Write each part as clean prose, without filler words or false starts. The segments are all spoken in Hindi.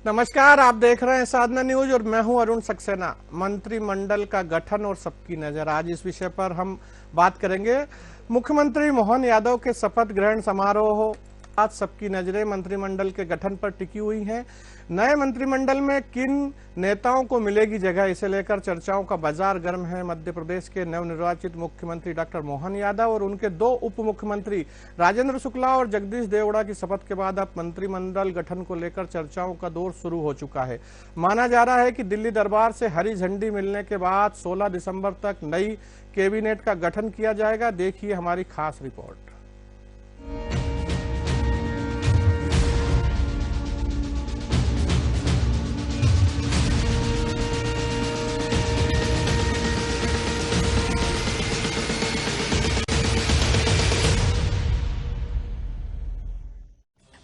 नमस्कार, आप देख रहे हैं साधना न्यूज और मैं हूं अरुण सक्सेना। मंत्रिमंडल का गठन और सबकी नजर, आज इस विषय पर हम बात करेंगे। मुख्यमंत्री मोहन यादव के शपथ ग्रहण समारोह, आज सबकी नजरें मंत्रिमंडल के गठन पर टिकी हुई हैं। नए मंत्रिमंडल में किन नेताओं को मिलेगी जगह, इसे लेकर चर्चाओं का बाजार गर्म है। मध्य प्रदेश के नवनिर्वाचित मुख्यमंत्री डॉक्टर मोहन यादव और उनके दो उप मुख्यमंत्री राजेंद्र शुक्ला और जगदीश देवड़ा की शपथ के बाद अब मंत्रिमंडल गठन को लेकर चर्चाओं का दौर शुरू हो चुका है। माना जा रहा है कि दिल्ली दरबार से हरी झंडी मिलने के बाद 16 दिसंबर तक नई कैबिनेट का गठन किया जाएगा। देखिए हमारी खास रिपोर्ट।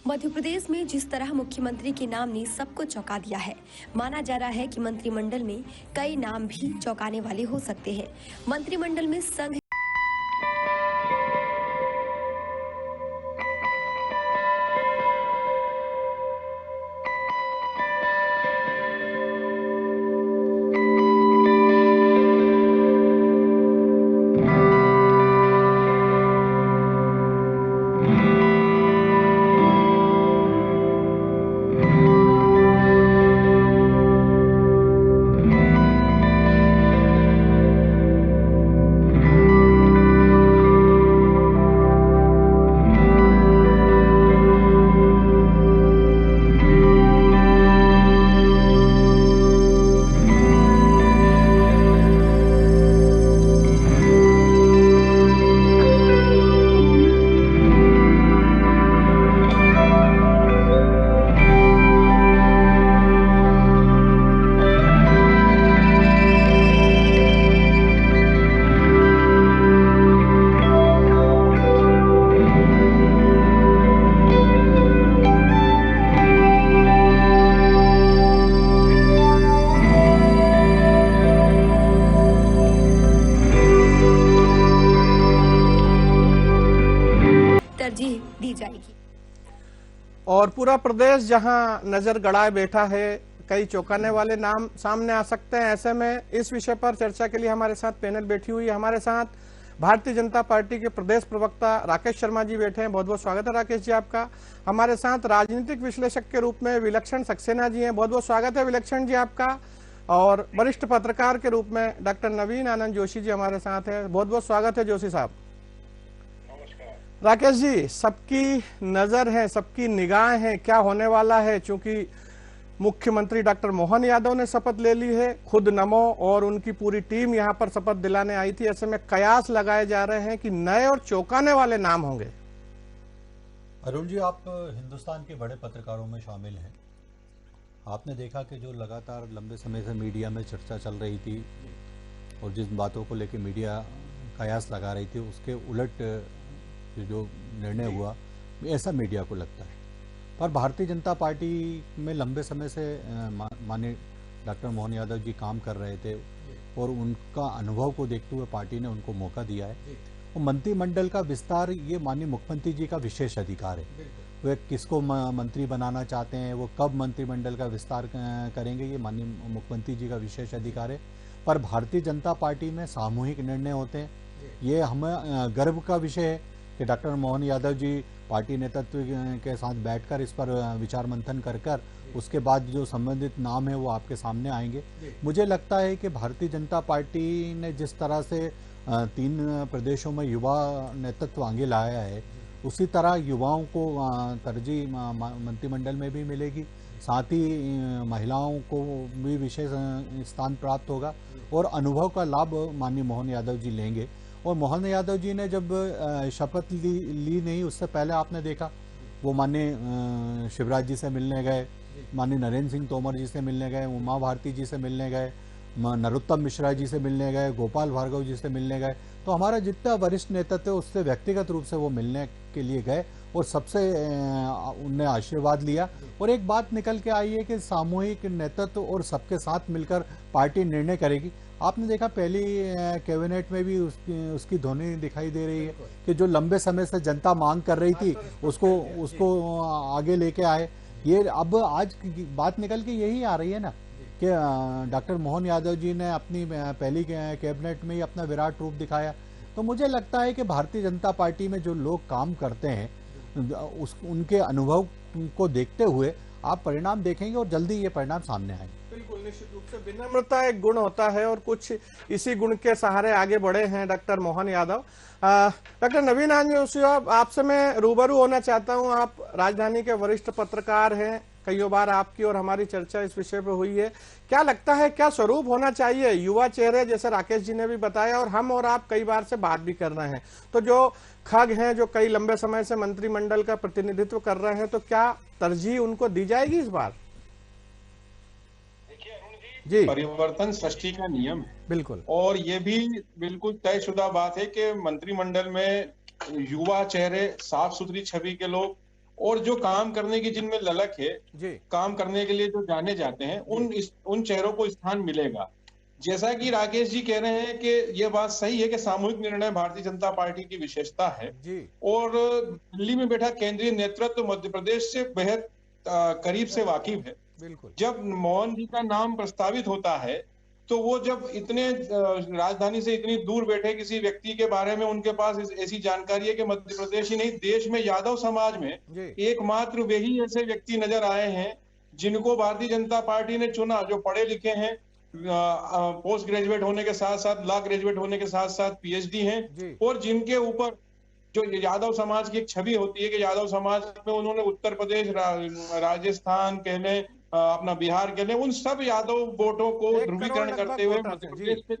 मध्य प्रदेश में जिस तरह मुख्यमंत्री के नाम ने सबको चौंका दिया है, माना जा रहा है कि मंत्रिमंडल में कई नाम भी चौंकाने वाले हो सकते हैं। मंत्रिमंडल में संघ तरजीह दी जाएगी और पूरा प्रदेश जहां नजर गड़ाए बैठा है, कई चौंकाने वाले नाम सामने आ सकते हैं। ऐसे में इस विषय पर चर्चा के लिए हमारे साथ पैनल बैठी हुई है। हमारे साथ भारतीय जनता पार्टी के प्रदेश प्रवक्ता राकेश शर्मा जी बैठे हैं। बहुत बहुत स्वागत है राकेश जी आपका। हमारे साथ राजनीतिक विश्लेषक के रूप में विलक्षण सक्सेना जी हैं। बहुत बहुत स्वागत है विलक्षण जी आपका। और वरिष्ठ पत्रकार के रूप में डॉक्टर नवीन आनंद जोशी जी हमारे साथ है। बहुत बहुत स्वागत है जोशी साहब। राकेश जी, सबकी नजर है, सबकी निगाह है, क्या होने वाला है? चूंकि मुख्यमंत्री डॉक्टर मोहन यादव ने शपथ ले ली है, खुद नमो और उनकी पूरी टीम यहां पर शपथ दिलाने आई थी। ऐसे में कयास लगाए जा रहे हैं कि नए और चौंकाने वाले नाम होंगे। अरुण जी, आप हिंदुस्तान के बड़े पत्रकारों में शामिल हैं। आपने देखा कि जो लगातार लंबे समय से मीडिया में चर्चा चल रही थी और जिस बातों को लेकर मीडिया कयास लगा रही थी, उसके उलट जो निर्णय हुआ ऐसा मीडिया को लगता है। पर भारतीय जनता पार्टी में लंबे समय से माननीय डॉक्टर मोहन यादव जी काम कर रहे थे और उनका अनुभव को देखते हुए पार्टी ने उनको मौका दिया है। और मंत्रिमंडल का विस्तार ये माननीय मुख्यमंत्री जी का विशेष अधिकार है। वे किसको मंत्री बनाना चाहते हैं, वो कब मंत्रिमंडल का विस्तार करेंगे, ये माननीय मुख्यमंत्री जी का विशेष अधिकार है। पर भारतीय जनता पार्टी में सामूहिक निर्णय होते हैं। ये हमें गर्व का विषय है कि डॉक्टर मोहन यादव जी पार्टी नेतृत्व के साथ बैठकर इस पर विचार मंथन कर उसके बाद जो संबंधित नाम है वो आपके सामने आएंगे। मुझे लगता है कि भारतीय जनता पार्टी ने जिस तरह से 3 प्रदेशों में युवा नेतृत्व आगे लाया है, उसी तरह युवाओं को तरजीह मंत्रिमंडल में भी मिलेगी। साथ ही महिलाओं को भी विशेष स्थान प्राप्त होगा और अनुभव का लाभ माननीय मोहन यादव जी लेंगे। और मोहन यादव जी ने जब शपथ ली नहीं, उससे पहले आपने देखा वो माननीय शिवराज जी से मिलने गए, माननीय नरेंद्र सिंह तोमर जी से मिलने गए, उमा भारती जी से मिलने गए, नरोत्तम मिश्रा जी से मिलने गए, गोपाल भार्गव जी से मिलने गए। तो हमारा जितना वरिष्ठ नेतृत्व है उससे व्यक्तिगत रूप से वो मिलने के लिए गए और सबसे उनने आशीर्वाद लिया। और एक बात निकल के आई है कि सामूहिक नेतृत्व और सबके साथ मिलकर पार्टी निर्णय करेगी। आपने देखा पहली कैबिनेट में भी उसकी ध्वनि दिखाई दे रही है कि जो लंबे समय से जनता मांग कर रही थी उसको आगे लेके आए। ये अब आज की बात निकल के यही आ रही है ना कि डॉक्टर मोहन यादव जी ने अपनी पहली कैबिनेट में ही अपना विराट रूप दिखाया। तो मुझे लगता है कि भारतीय जनता पार्टी में जो लोग काम करते हैं उनके अनुभव को देखते हुए आप परिणाम देखेंगे और जल्दी ये परिणाम सामने आएंगे। बिल्कुल, निश्चित रूप से विनम्रता एक गुण होता है और कुछ इसी गुण के सहारे आगे बढ़े हैं डॉक्टर मोहन यादव। डॉक्टर नवीन आंजू, आपसे मैं रूबरू होना चाहता हूं। आप राजधानी के वरिष्ठ पत्रकार हैं, कई बार आपकी और हमारी चर्चा इस विषय पर हुई है। क्या लगता है, क्या स्वरूप होना चाहिए? युवा चेहरे जैसे राकेश जी ने भी बताया और हम और आप कई बार से बात भी कर रहे हैं, तो जो खग हैं, जो कई लंबे समय से मंत्रिमंडल का प्रतिनिधित्व कर रहे हैं, तो क्या तरजीह उनको दी जाएगी इस बार? जी, परिवर्तन सृष्टि का नियम है। बिल्कुल, और ये भी बिल्कुल तयशुदा बात है कि मंत्रिमंडल में युवा चेहरे, साफ सुथरी छवि के लोग और जो काम करने की जिनमें ललक है, काम करने के लिए जो जाने जाते हैं, उन चेहरों को स्थान मिलेगा। जैसा कि राकेश जी कह रहे हैं कि ये बात सही है कि सामूहिक निर्णय भारतीय जनता पार्टी की विशेषता है और दिल्ली में बैठा केंद्रीय नेतृत्व मध्य प्रदेश से बेहद करीब से वाकिफ है। जब मोहन जी का नाम प्रस्तावित होता है तो वो जब इतने राजधानी से इतनी दूर बैठे किसी व्यक्ति के बारे में उनके पास ऐसी जानकारी है कि मध्य प्रदेश ही नहीं देश में यादव समाज में एकमात्र वे ही ऐसे व्यक्ति नजर आए हैं जिनको भारतीय जनता पार्टी ने चुना, जो पढ़े लिखे हैं, पोस्ट ग्रेजुएट होने के साथ साथ, लॉ ग्रेजुएट होने के साथ साथ पीएचडी हैं और जिनके ऊपर जो यादव समाज की एक छवि होती है कि यादव समाज में उन्होंने उत्तर प्रदेश, राजस्थान कह लें, अपना बिहार के लिए, उन सब यादव वोटों को ध्रुवीकरण करते हुए मध्य प्रदेश से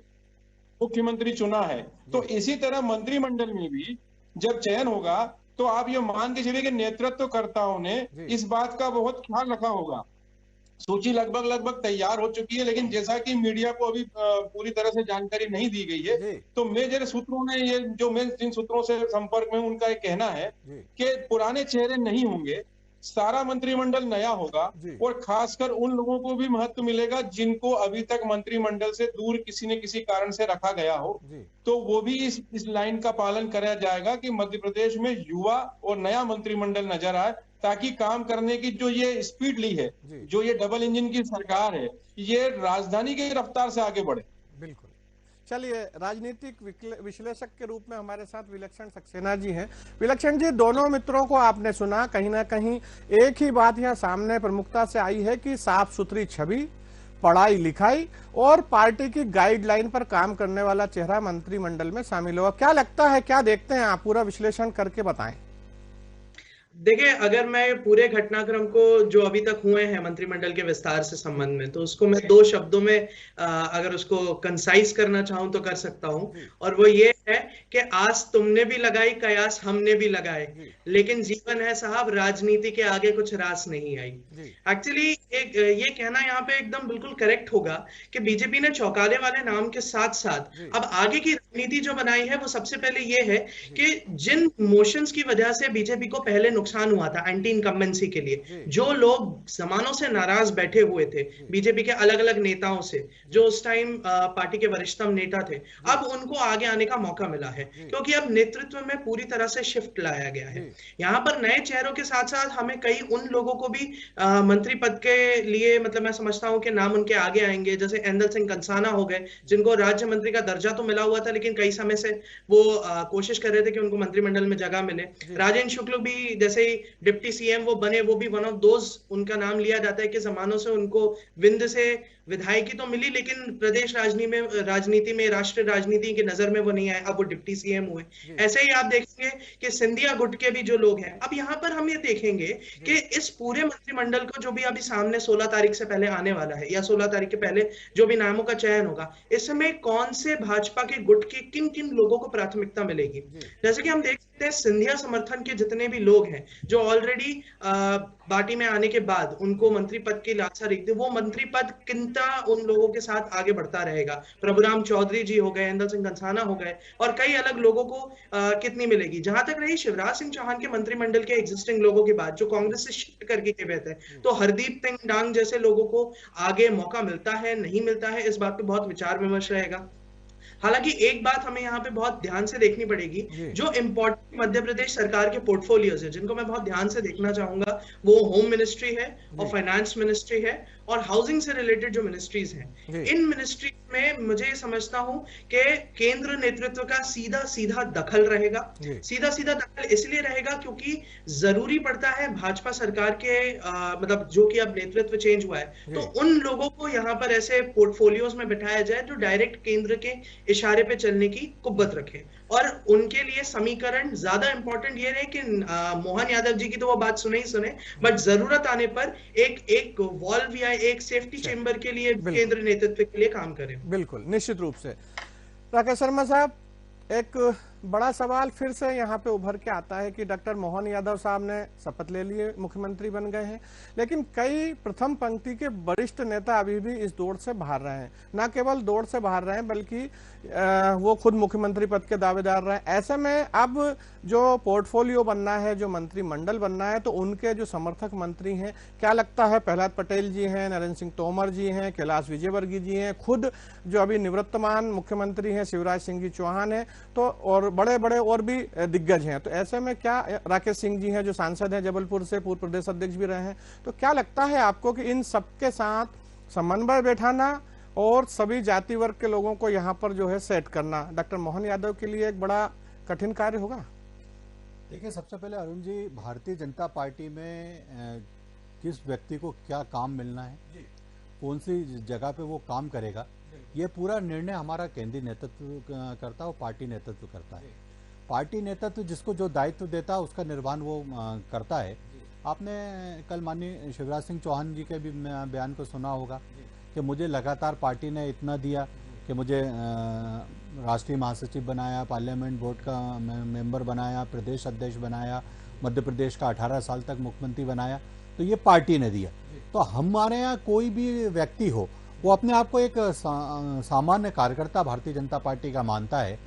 मुख्यमंत्री चुना है। तो इसी तरह मंत्रिमंडल में भी जब चयन होगा तो आप ये मान के चलिए कि नेतृत्वकर्ताओं ने इस बात का बहुत ख्याल रखा होगा। सूची लगभग तैयार हो चुकी है, लेकिन जैसा कि मीडिया को अभी पूरी तरह से जानकारी नहीं दी गई है, तो मेजर सूत्रों ने ये जो मैं जिन सूत्रों से संपर्क में उनका ये कहना है कि पुराने चेहरे नहीं होंगे, सारा मंत्रिमंडल नया होगा और खासकर उन लोगों को भी महत्व मिलेगा जिनको अभी तक मंत्रिमंडल से दूर किसी न किसी कारण से रखा गया हो, तो वो भी इस लाइन का पालन किया जाएगा कि मध्य प्रदेश में युवा और नया मंत्रिमंडल नजर आए, ताकि काम करने की जो ये स्पीड ली है, जो ये डबल इंजन की सरकार है, ये राजधानी की रफ्तार से आगे बढ़े। बिल्कुल। चलिए, राजनीतिक विश्लेषक के रूप में हमारे साथ विलक्षण सक्सेना जी हैं। विलक्षण जी, दोनों मित्रों को आपने सुना, कहीं ना कहीं एक ही बात यहाँ सामने प्रमुखता से आई है कि साफ सुथरी छवि, पढ़ाई लिखाई और पार्टी की गाइडलाइन पर काम करने वाला चेहरा मंत्रिमंडल में शामिल होगा। क्या लगता है, क्या देखते हैं आप? पूरा विश्लेषण करके बताएं। देखिए, अगर मैं पूरे घटनाक्रम को जो अभी तक हुए हैं मंत्रिमंडल के विस्तार से संबंध में, तो उसको मैं 2 शब्दों में अगर उसको कंसाइज करना चाहूं तो कर सकता हूं, और वो ये है कि आस तुमने भी लगाई, कयास हमने भी लगाए, लेकिन जीवन है साहब, राजनीति के आगे कुछ रास नहीं आई। एक्चुअली ये कहना यहाँ पे एकदम बिल्कुल करेक्ट होगा कि बीजेपी ने चौंकाने वाले नाम के साथ साथ अब आगे की रणनीति जो बनाई है वो सबसे पहले ये है कि जिन मोशंस की वजह से बीजेपी को पहले नुकसान हुआ था एंटी इनकम्बेंसी के लिए, जो लोग जमानों से नाराज बैठे हुए थे बीजेपी के अलग अलग नेताओं से, जो उस टाइम पार्टी के वरिष्ठतम नेता थे, अब उनको आगे आने का मौका मिला है क्योंकि अब नेतृत्व में पूरी तरह से शिफ्ट लाया गया है। यहाँ पर नए चेहरों के साथ साथ हमें कई उन लोगों को भी मंत्री पद के लिए, मतलब मैं समझता हूं कि नाम उनके आगे आएंगे, जैसे एंदल सिंह कंसाना हो गए, जिनको राज्य मंत्री का दर्जा तो मिला हुआ था लेकिन कई समय से वो कोशिश कर रहे थे कि उनको मंत्रिमंडल में जगह मिले। राजेंद्र शुक्ल भी जैसे ही डिप्टी सीएम वो बने, वो भी वन ऑफ दोज, उनका नाम लिया जाता है कि जमानों से उनको विंध्य से विधायकी तो मिली लेकिन प्रदेश राजनीति में राष्ट्रीय राजनीति की नजर में वो नहीं आए, अब वो डिप्टी सीएम हुए। ऐसे ही आप देखेंगे कि सिंधिया गुट के भी जो लोग हैं, अब यहाँ पर हम ये देखेंगे कि इस पूरे मंत्रिमंडल को जो भी अभी सामने 16 तारीख से पहले आने वाला है या 16 तारीख के पहले जो भी नामों का चयन होगा, इसमें कौन से भाजपा के गुट के किन किन लोगों को प्राथमिकता मिलेगी। जैसे कि हम देख सकते हैं सिंधिया समर्थन के जितने भी लोग हैं जो ऑलरेडी पार्टी में आने के बाद उनको मंत्री पद की लालसा रही थी, वो मंत्री पद किंता उन लोगों के साथ आगे बढ़ता रहेगा। प्रभुराम चौधरी जी हो गए, एंदल सिंह कंसाना हो गए और कई अलग लोगों को कितनी मिलेगी। जहां तक रही शिवराज सिंह चौहान के मंत्रिमंडल के एग्जिस्टिंग लोगों की बात, जो कांग्रेस से शिफ्ट करके गए थे, तो हरदीप सिंह डांग जैसे लोगों को आगे मौका मिलता है नहीं मिलता है, इस बात पे बहुत विचार विमर्श रहेगा। हालांकि एक बात हमें यहाँ पे बहुत ध्यान से देखनी पड़ेगी, जो इम्पोर्टेंट मध्य प्रदेश सरकार के पोर्टफोलियोज है जिनको मैं बहुत ध्यान से देखना चाहूंगा, वो होम मिनिस्ट्री है और फाइनेंस मिनिस्ट्री है और हाउसिंग से रिलेटेड जो मिनिस्ट्रीज हैं। इन मिनिस्ट्रीज में मुझे समझता हूं कि केंद्र नेतृत्व का सीधा सीधा दखल रहेगा। सीधा सीधा दखल इसलिए रहेगा क्योंकि जरूरी पड़ता है भाजपा सरकार के मतलब जो कि अब नेतृत्व चेंज हुआ है, तो उन लोगों को यहाँ पर ऐसे पोर्टफोलियोज में बिठाया जाए जो डायरेक्ट केंद्र के इशारे पे चलने की कुव्वत रखे। और उनके लिए समीकरण ज्यादा इंपॉर्टेंट ये रहे कि मोहन यादव जी की तो वो बात सुने ही सुने, बट जरूरत आने पर एक वॉल्व या एक सेफ्टी चेंबर के लिए केंद्र नेतृत्व के लिए काम करें। बिल्कुल, निश्चित रूप से। राकेश शर्मा साहब, एक बड़ा सवाल फिर से यहाँ पे उभर के आता है कि डॉक्टर मोहन यादव साहब ने शपथ ले लिए, मुख्यमंत्री बन गए हैं, लेकिन कई प्रथम पंक्ति के वरिष्ठ नेता अभी भी इस दौड़ से बाहर रहे हैं। न केवल दौड़ से बाहर रहे हैं बल्कि वो खुद मुख्यमंत्री पद के दावेदार रहे। ऐसे में अब जो पोर्टफोलियो बनना है, जो मंत्रिमंडल बनना है, तो उनके जो समर्थक मंत्री हैं, क्या लगता है, प्रहलाद पटेल जी हैं, नरेंद्र सिंह तोमर जी हैं, कैलाश विजयवर्गीय जी हैं, खुद जो अभी निवृत्तमान मुख्यमंत्री हैं शिवराज सिंह जी चौहान हैं, तो और बड़े बड़े और भी दिग्गज हैं। तो ऐसे में क्या, राकेश सिंह जी हैं जो सांसद हैं जबलपुर से, पूर्व प्रदेश अध्यक्ष भी रहे हैं, तो क्या लगता है आपको कि इन सबके साथ समन्वय बैठाना और सभी जाति वर्ग के लोगों को यहाँ पर जो है सेट करना डॉक्टर मोहन यादव के लिए एक बड़ा कठिन कार्य होगा? देखिए, सबसे पहले अरुण जी, भारतीय जनता पार्टी में किस व्यक्ति को क्या काम मिलना है, कौन सी जगह पे वो काम करेगा, ये पूरा निर्णय हमारा केंद्रीय नेतृत्व करता है और पार्टी नेतृत्व करता है। पार्टी नेतृत्व जिसको जो दायित्व देता है उसका निर्वहन वो करता है। आपने कल माननीय शिवराज सिंह चौहान जी के भी बयान को सुना होगा कि मुझे लगातार पार्टी ने इतना दिया कि मुझे राष्ट्रीय महासचिव बनाया, पार्लियामेंट बोर्ड का मेंबर बनाया, प्रदेश अध्यक्ष बनाया, मध्य प्रदेश का 18 साल तक मुख्यमंत्री बनाया, तो ये पार्टी ने दिया। तो हमारे यहाँ कोई भी व्यक्ति हो, वो अपने आप को एक सामान्य कार्यकर्ता भारतीय जनता पार्टी का मानता है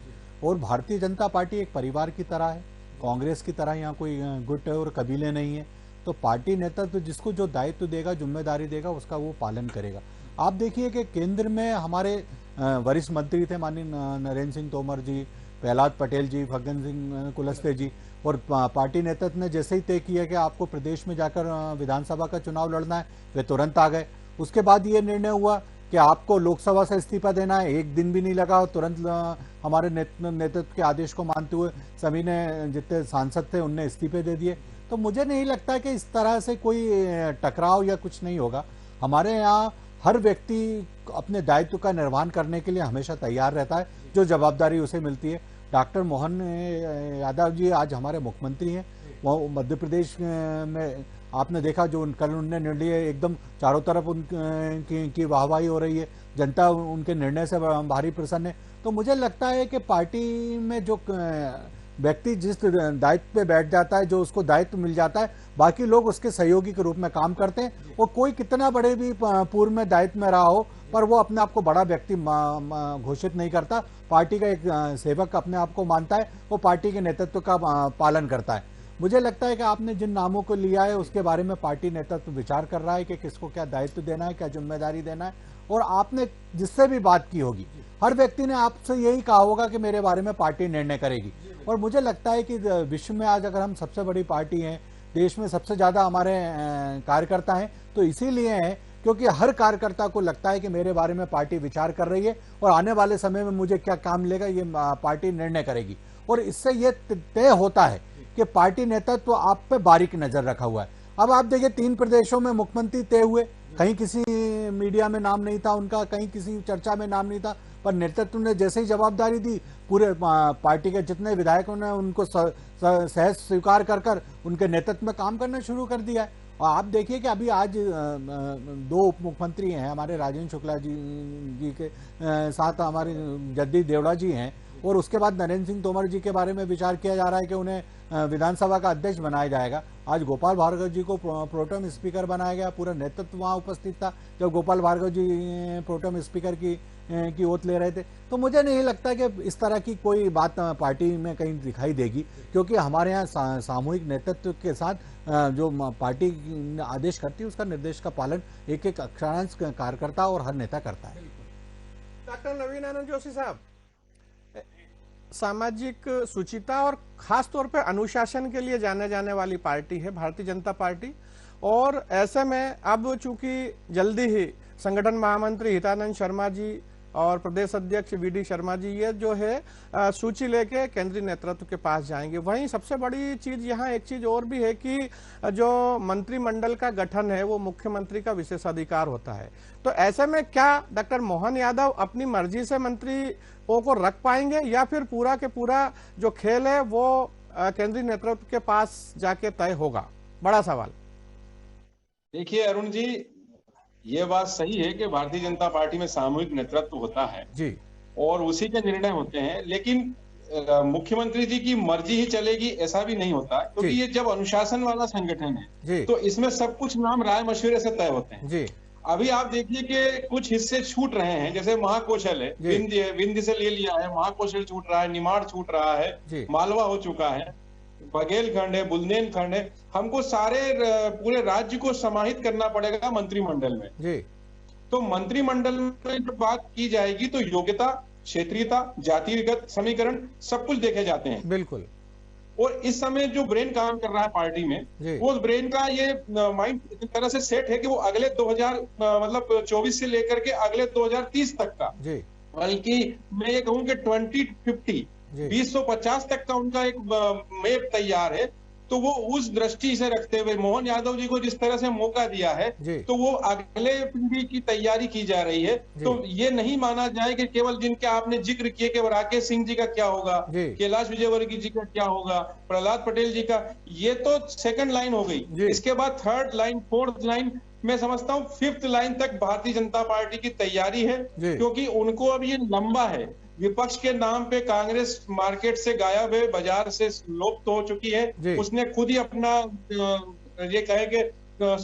और भारतीय जनता पार्टी एक परिवार की तरह है, कांग्रेस की तरह यहाँ कोई गुट और कबीले नहीं है। तो पार्टी नेतृत्व जिसको जो दायित्व देगा, जिम्मेदारी देगा, उसका वो पालन करेगा। आप देखिए कि केंद्र में हमारे वरिष्ठ मंत्री थे माननीय नरेंद्र सिंह तोमर जी, प्रहलाद पटेल जी, फग्गन सिंह कुलस्ते जी, और पार्टी नेतृत्व ने जैसे ही तय किया कि आपको प्रदेश में जाकर विधानसभा का चुनाव लड़ना है, वे तुरंत आ गए। उसके बाद ये निर्णय हुआ कि आपको लोकसभा से इस्तीफा देना है, एक दिन भी नहीं लगा और तुरंत हमारे नेतृत्व के आदेश को मानते हुए सभी ने, जितने सांसद थे, उनने इस्तीफे दे दिए। तो मुझे नहीं लगता कि इस तरह से कोई टकराव या कुछ नहीं होगा। हमारे यहाँ हर व्यक्ति अपने दायित्व का निर्वहन करने के लिए हमेशा तैयार रहता है, जो जवाबदारी उसे मिलती है। डॉक्टर मोहन यादव जी आज हमारे मुख्यमंत्री हैं। वो मध्य प्रदेश में आपने देखा जो कल उनने निर्णय, एकदम चारों तरफ उनकी वाहवाही हो रही है, जनता उनके निर्णय से भारी प्रसन्न है। तो मुझे लगता है कि पार्टी में जो व्यक्ति जिस दायित्व पे बैठ जाता है, जो उसको दायित्व मिल जाता है, बाकी लोग उसके सहयोगी के रूप में काम करते हैं। और कोई कितना बड़े भी पूर्व में दायित्व में रहा हो, पर वो अपने आप को बड़ा व्यक्ति घोषित नहीं करता। पार्टी का एक सेवक अपने आप को मानता है, वो पार्टी के नेतृत्व का पालन करता है। मुझे लगता है कि आपने जिन नामों को लिया है उसके बारे में पार्टी नेतृत्व विचार कर रहा है कि किसको क्या दायित्व देना है, क्या जिम्मेदारी देना है। और आपने जिससे भी बात की होगी, हर व्यक्ति ने आपसे यही कहा होगा कि मेरे बारे में पार्टी निर्णय करेगी। और मुझे लगता है कि विश्व में आज अगर हम सबसे बड़ी पार्टी हैं, देश में सबसे ज़्यादा हमारे कार्यकर्ता हैं, तो इसीलिए हैं क्योंकि हर कार्यकर्ता को लगता है कि मेरे बारे में पार्टी विचार कर रही है और आने वाले समय में मुझे क्या काम मिलेगा ये पार्टी निर्णय करेगी। और इससे ये तय होता है कि पार्टी नेतृत्व आप पे बारीक नजर रखा हुआ है। अब आप देखिए 3 प्रदेशों में मुख्यमंत्री तय हुए, कहीं किसी मीडिया में नाम नहीं था उनका, कहीं किसी चर्चा में नाम नहीं था, पर नेतृत्व ने जैसे ही जवाबदारी दी, पूरे पार्टी के जितने विधायकों ने उनको सहज स्वीकार कर उनके नेतृत्व में काम करना शुरू कर दिया है। और आप देखिए कि अभी आज 2 उप मुख्यमंत्री हैं हमारे, राजेंद्र शुक्ला जी के साथ हमारे जगदीश देवड़ा जी हैं, और उसके बाद नरेंद्र सिंह तोमर जी के बारे में विचार किया जा रहा है कि उन्हें विधानसभा का अध्यक्ष बनाया जाएगा। आज गोपाल भार्गव जी को प्रोटेम स्पीकर बनाया गया, पूरा नेतृत्व वहां उपस्थित था जब गोपाल भार्गव जी प्रोटेम स्पीकर की ओथ ले रहे थे। तो मुझे नहीं लगता कि इस तरह की कोई बात पार्टी में कहीं दिखाई देगी, क्योंकि हमारे यहाँ सामूहिक नेतृत्व के साथ जो पार्टी आदेश करती है उसका निर्देश का पालन एक एक अक्षरांश कार्यकर्ता और हर नेता करता है। डॉक्टर नवीन आनंद जोशी साहब, सामाजिक शुचिता और खास तौर पे अनुशासन के लिए जाने जाने वाली पार्टी है भारतीय जनता पार्टी। और ऐसे में अब चूंकि जल्दी ही संगठन महामंत्री हितानंद शर्मा जी और प्रदेश अध्यक्ष वीडी शर्मा जी ये जो है सूची लेके केंद्रीय नेतृत्व के पास जाएंगे। वहीं सबसे बड़ी चीज यहाँ एक चीज और भी है कि जो मंत्रिमंडल का गठन है वो मुख्यमंत्री का विशेषाधिकार होता है। तो ऐसे में क्या डॉक्टर मोहन यादव अपनी मर्जी से मंत्रियों को रख पाएंगे या फिर पूरा के पूरा जो खेल है वो केंद्रीय नेतृत्व के पास जाके तय होगा? बड़ा सवाल। देखिए अरुण जी, ये बात सही है कि भारतीय जनता पार्टी में सामूहिक नेतृत्व होता है जी और उसी के निर्णय होते हैं, लेकिन मुख्यमंत्री जी की मर्जी ही चलेगी ऐसा भी नहीं होता, क्योंकि ये जब अनुशासन वाला संगठन है तो इसमें सब कुछ नाम राय मशवरे से तय होते हैं जी। अभी आप देखिए कि कुछ हिस्से छूट रहे हैं, जैसे महाकौशल है, विंध्य से ले लिया है, महाकौशल छूट रहा है, निमाड़ छूट रहा है, मालवा हो चुका है, बघेलखंड है, बुंदेलखंड है। हमको सारे पूरे राज्य को समाहित करना पड़ेगा मंत्रिमंडल में जी। तो मंत्रिमंडल में जब बात की जाएगी तो योग्यता, क्षेत्रीयता, जातिगत समीकरण सब कुछ देखे जाते हैं। बिल्कुल। और इस समय जो ब्रेन काम कर रहा है पार्टी में, वो ब्रेन का ये माइंड इस तरह से सेट है कि वो अगले 2024 से लेकर के अगले 2030 तक का, बल्कि मैं ये कहूं कि 2050 2050 तक का उनका एक मैप तैयार है। तो वो उस दृष्टि से रखते हुए मोहन यादव जी को जिस तरह से मौका दिया है तो वो अगले पीढ़ी की तैयारी की जा रही है। तो ये नहीं माना जाए कि केवल जिनके आपने जिक्र किए कि राकेश सिंह जी का क्या होगा, कैलाश विजयवर्गीय जी का क्या होगा, प्रहलाद पटेल जी का, ये तो सेकंड लाइन हो गई। इसके बाद थर्ड लाइन, फोर्थ लाइन, मैं समझता हूँ फिफ्थ लाइन तक भारतीय जनता पार्टी की तैयारी है, क्योंकि उनको अब ये लंबा है। विपक्ष के नाम पे कांग्रेस मार्केट से गायब है, बाजार से लुप्त हो चुकी है। उसने खुद ही अपना ये कहे कि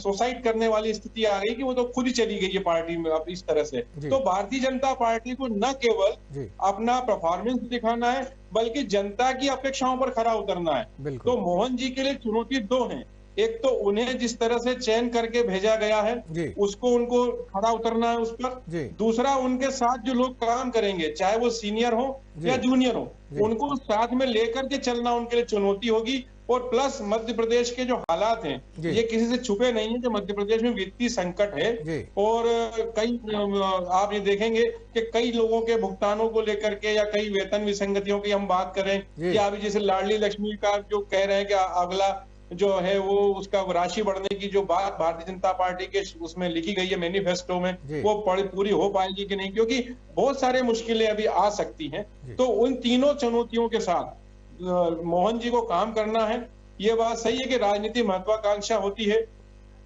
सुसाइड करने वाली स्थिति आ गई कि वो तो खुद ही चली गई है पार्टी में अब इस तरह से। तो भारतीय जनता पार्टी को न केवल अपना परफॉर्मेंस दिखाना है बल्कि जनता की अपेक्षाओं पर खरा उतरना है। तो मोहन जी के लिए चुनौती दो है, एक तो उन्हें जिस तरह से चयन करके भेजा गया है उसको उनको खड़ा उतरना है उस पर। दूसरा, उनके साथ जो लोग काम करेंगे चाहे वो सीनियर हो या जूनियर हो, उनको साथ में लेकर के चलना उनके लिए चुनौती होगी। और प्लस मध्य प्रदेश के जो हालात हैं ये किसी से छुपे नहीं है कि मध्य प्रदेश में वित्तीय संकट है और कई आप ये देखेंगे कि कई लोगों के भुगतानों को लेकर के या कई वेतन विसंगतियों की हम बात करें या अभी जैसे लाडली लक्ष्मी का जो कह रहे हैं कि अगला जो है वो उसका राशि बढ़ने की जो बात भारतीय जनता पार्टी के उसमें लिखी गई है मैनिफेस्टो में, वो पूरी हो पाएगी कि नहीं, क्योंकि बहुत सारे मुश्किलें अभी आ सकती हैं। तो उन तीनों चुनौतियों के साथ मोहन जी को काम करना है। ये बात सही है कि राजनीति महत्वाकांक्षा होती है,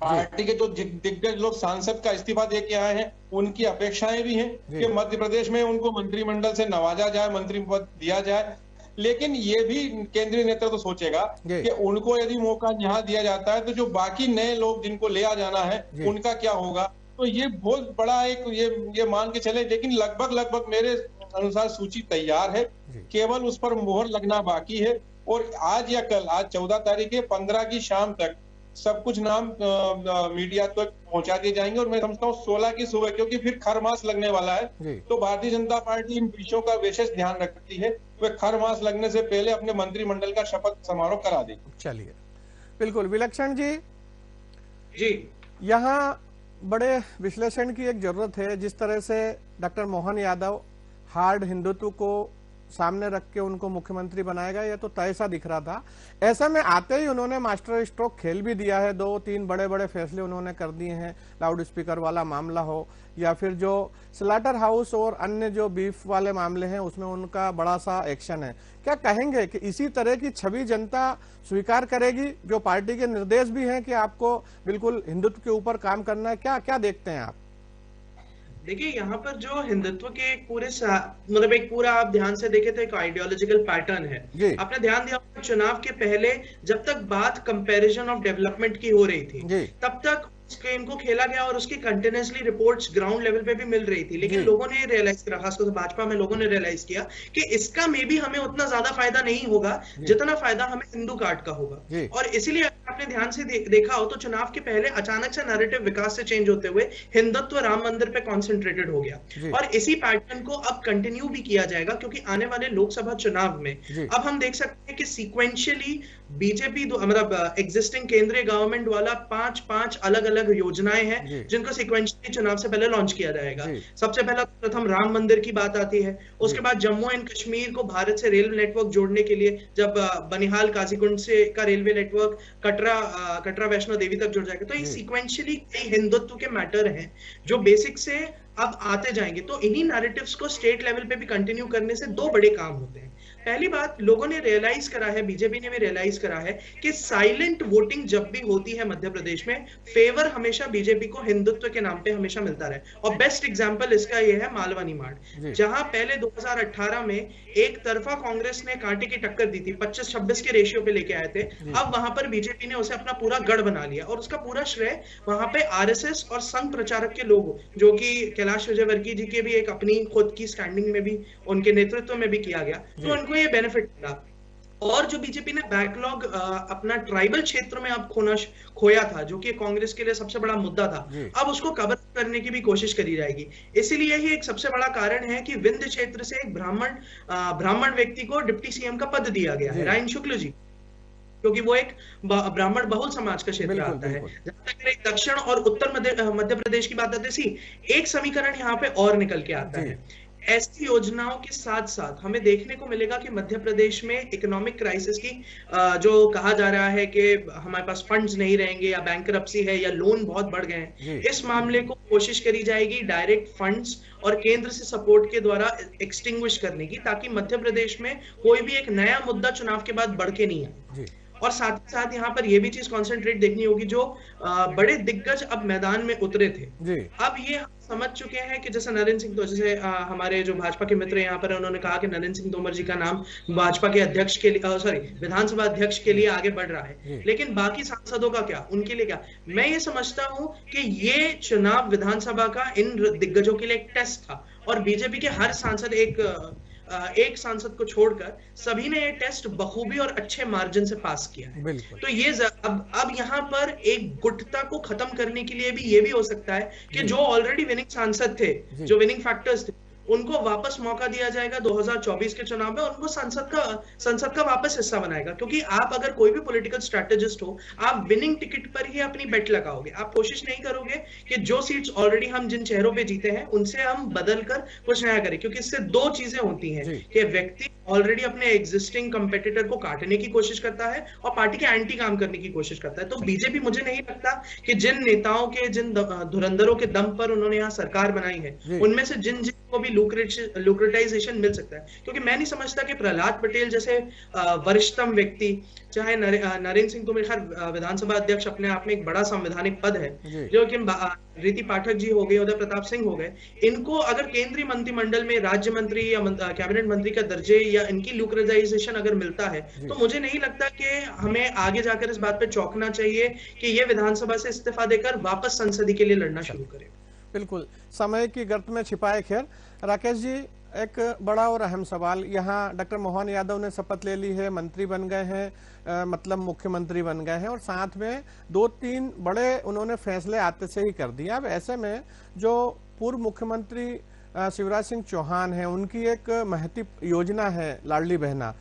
पार्टी के जो दिग्गज लोग सांसद का इस्तीफा दे के आए हैं उनकी अपेक्षाएं भी हैं कि मध्य प्रदेश में उनको मंत्रिमंडल से नवाजा जाए, मंत्री पद दिया जाए। लेकिन ये भी केंद्रीय नेतृत्व तो सोचेगा कि उनको यदि मौका यहाँ दिया जाता है तो जो बाकी नए लोग जिनको ले आ जाना है उनका क्या होगा। तो ये बहुत बड़ा एक ये मान के चले, लेकिन लगभग मेरे अनुसार सूची तैयार है, केवल उस पर मोहर लगना बाकी है। और आज या कल, आज 14 तारीख है, 15 की शाम तक सब कुछ नाम मीडिया तक पहुंचा दिए जाएंगे और मैं समझता हूँ 16 की सुबह, क्योंकि फिर खर मास लगने वाला है। तो भारतीय जनता पार्टी इन विषयों का विशेष ध्यान रखती है, वे खर मास लगने से पहले अपने मंत्रिमंडल का शपथ समारोह करा दें। चलिए, बिल्कुल। विलक्षण जी, यहाँ बड़े विश्लेषण की एक जरूरत है। जिस तरह से डॉक्टर मोहन यादव हार्ड हिंदुत्व को सामने रख के उनको मुख्यमंत्री बनाएगा, ये तो तय सा दिख रहा था। ऐसा में आते ही उन्होंने मास्टर स्ट्रोक खेल भी दिया है, 2-3 बड़े फैसले उन्होंने कर दिए हैं। लाउड स्पीकर वाला मामला हो या फिर जो स्लाटर हाउस और अन्य जो बीफ वाले मामले हैं उसमें उनका बड़ा सा एक्शन है। क्या कहेंगे कि इसी तरह की छवि जनता स्वीकार करेगी, जो पार्टी के निर्देश भी हैं कि आपको बिल्कुल हिंदुत्व के ऊपर काम करना है? क्या देखते हैं आप? देखिए, यहाँ पर जो हिंदुत्व के एक पूरा आप ध्यान से देखें तो एक आइडियोलॉजिकल पैटर्न है। आपने ध्यान दिया चुनाव के पहले जब तक बात कंपैरिजन ऑफ डेवलपमेंट की हो रही थी तब तक इनको खेला गया और उसकी कंटिन्यूअसली रिपोर्ट्स ग्राउंड लेवल पे भी मिल रही थी। लेकिन लोगों ने रियलाइज किया, खासकर भाजपा में लोगों ने रियलाइज किया कि इसका मे भी हमें उतना ज्यादा फायदा नहीं होगा जितना फायदा हमें हिंदू कार्ड का होगा। और इसीलिए आप आपने ध्यान से देखा हो तो चुनाव के पहले अचानक से नैरेटिव विकास से चेंज होते हुए हिंदुत्व राम मंदिर पे कॉन्सेंट्रेटेड हो गया और इसी पैटर्न को अब कंटिन्यू भी किया जाएगा, क्योंकि आने वाले लोकसभा चुनाव में अब हम देख सकते हैं कि सीक्वेंशियली बीजेपी मतलब एग्जिस्टिंग केंद्रीय गवर्नमेंट वाला 5 अलग अलग योजनाएं हैं जिनको सीक्वेंशियली चुनाव से पहले लॉन्च किया जाएगा। सबसे पहला प्रथम राम मंदिर की बात आती है, उसके बाद जम्मू एंड कश्मीर को भारत से रेल नेटवर्क जोड़ने के लिए जब बनिहाल काजीकुंड से का रेलवे नेटवर्क कटरा वैष्णो देवी तक जुड़ जाएगा। तो ये सीक्वेंशियली कई हिंदुत्व के मैटर हैं जो बेसिक से अब आते जाएंगे। तो इन्हीं नैरेटिव्स को स्टेट लेवल पे भी कंटिन्यू करने से दो बड़े काम होते हैं। पहली बात, लोगों ने रियलाइज करा है, बीजेपी ने भी रियलाइज करा है कि साइलेंट वोटिंग जब भी होती है मध्य प्रदेश में, फेवर हमेशा बीजेपी को हिंदुत्व के नाम पे हमेशा मिलता रहे। और बेस्ट एग्जांपल इसका ये है मालवानी मार्ड, जहां पहले 2018 में एक तरफा कांग्रेस ने कांटे की टक्कर दी थी, 25-26 के रेशियो पे लेके आए थे। अब वहां पर बीजेपी ने उसे अपना पूरा गढ़ बना लिया और उसका पूरा श्रेय वहां पे आरएसएस और संघ प्रचारक के लोग, जो कि कैलाश विजयवर्गीय जी के भी एक अपनी खुद की स्टैंडिंग में भी उनके नेतृत्व में भी किया गया, तो उनको ये बेनिफिट मिला। और जो बीजेपी ने बैकलॉग अपना ट्राइबल क्षेत्र में अब खोया था, जो कि कांग्रेस के लिए सबसे बड़ा मुद्दा था, अब उसको कवर करने की भी कोशिश करी जाएगी। इसीलिए ही एक सबसे बड़ा कारण है कि विंध्य क्षेत्र से एक ब्राह्मण व्यक्ति को डिप्टी सीएम का पद दिया गया है, रायन शुक्ल जी, क्योंकि वो एक ब्राह्मण बहुल समाज का क्षेत्र आता है। जहां तक दक्षिण और उत्तर मध्य प्रदेश की बात आती है, एक समीकरण यहाँ पे और निकल के आता है। ऐसी योजनाओं के साथ साथ हमें देखने को मिलेगा कि मध्य प्रदेश में इकोनॉमिक क्राइसिस की जो कहा जा रहा है कि हमारे पास फंड्स नहीं रहेंगे या बैंकरप्सी है या लोन बहुत बढ़ गए हैं, इस मामले को कोशिश करी जाएगी डायरेक्ट फंड्स और केंद्र से सपोर्ट के द्वारा एक्सटिंग्विश करने की, ताकि मध्य प्रदेश में कोई भी एक नया मुद्दा चुनाव के बाद बढ़ के नहीं आए। और साथ ही साथ यहाँ पर यह भी चीज कॉन्सेंट्रेट देखनी होगी, जो बड़े दिग्गज अब मैदान में उतरे थे, अब ये समझ चुके हैं कि जैसे नरेंद्र सिंह, तो जैसे हमारे जो भाजपा के मित्र यहाँ पर है, उन्होंने कहा कि नरेंद्र सिंह तोमर जी का नाम भाजपा के अध्यक्ष के लिए विधानसभा अध्यक्ष के लिए आगे बढ़ रहा है, लेकिन बाकी सांसदों का क्या, उनके लिए क्या? मैं ये समझता हूं कि ये चुनाव विधानसभा का इन दिग्गजों के लिए एक टेस्ट था और बीजेपी के हर सांसद एक सांसद को छोड़कर सभी ने ये टेस्ट बखूबी और अच्छे मार्जिन से पास किया है। तो ये अब यहाँ पर एक गुटता को खत्म करने के लिए भी ये भी हो सकता है कि जो ऑलरेडी विनिंग सांसद थे, जो विनिंग फैक्टर्स थे, उनको वापस मौका दिया जाएगा 2024 के चुनाव में, उनको संसद का वापस हिस्सा बनाएगा। क्योंकि आप अगर कोई भी पॉलिटिकल स्ट्रैटेजिस्ट हो, आप विनिंग टिकट पर ही अपनी बेट लगाओगे, आप कोशिश नहीं करोगे कि जो सीट्स ऑलरेडी हम जिन चेहरों पे जीते हैं उनसे हम बदल कर कुछ नया करें। क्योंकि इससे दो चीजें होती हैं कि व्यक्ति ऑलरेडी अपने एग्जिस्टिंग कंपेटिटर को काटने की कोशिश करता है और पार्टी के एंटी काम करने की कोशिश करता है। तो बीजेपी, मुझे नहीं लगता कि जिन नेताओं के, जिन धुरंधरों के दम पर उन्होंने यहाँ सरकार बनाई है, उनमें से जिन को भी लुक्रेटाइजेशन मिल सकता है। क्योंकि मैं नहीं समझता कि प्रहलाद पटेल जैसे वरिष्ठतम व्यक्ति, चाहे नरेंद्र सिंह तोमर, हर विधानसभा अध्यक्ष अपने आप में एक बड़ा संवैधानिक पद है, जो कि रीति पाठक जी हो गए, उदय प्रताप सिंह हो गए, इनको अगर केंद्रीय मंत्रिमंडल में राज्य मंत्री या कैबिनेट मंत्री का दर्जे या इनकी लुक्रेटाइजेशन अगर मिलता है, तो मुझे नहीं लगता कि हमें आगे जाकर इस बात पे चौंकना चाहिए कि ये विधानसभा से इस्तीफा देकर वापस संसदीय के लिए लड़ना शुरू करे। बिल्कुल, समय की गर्त में छिपाए। खैर राकेश जी, एक बड़ा और अहम सवाल, यहाँ डॉक्टर मोहन यादव ने शपथ ले ली है, मंत्री बन गए हैं, मतलब मुख्यमंत्री बन गए हैं, और साथ में 2-3 बड़े उन्होंने फैसले आते से ही कर दिए। अब ऐसे में जो पूर्व मुख्यमंत्री शिवराज सिंह चौहान हैं, उनकी एक महती योजना है लाडली बहना,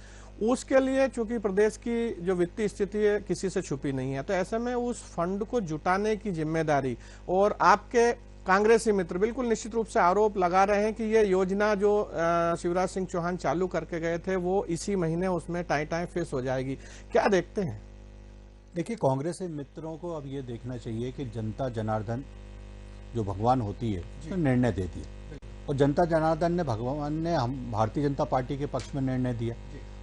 उसके लिए चूंकि प्रदेश की जो वित्तीय स्थिति है किसी से छुपी नहीं है, तो ऐसे में उस फंड को जुटाने की जिम्मेदारी, और आपके कांग्रेसी मित्र बिल्कुल निश्चित रूप से आरोप लगा रहे हैं कि ये योजना जो शिवराज सिंह चौहान चालू करके गए थे वो इसी महीने उसमें टाई फेस हो जाएगी, क्या देखते हैं? देखिए, कांग्रेसी मित्रों को अब ये देखना चाहिए कि जनता जनार्दन जो भगवान होती है उसने निर्णय दे दिया, और जनता जनार्दन ने, भगवान ने हम भारतीय जनता पार्टी के पक्ष में निर्णय दिया।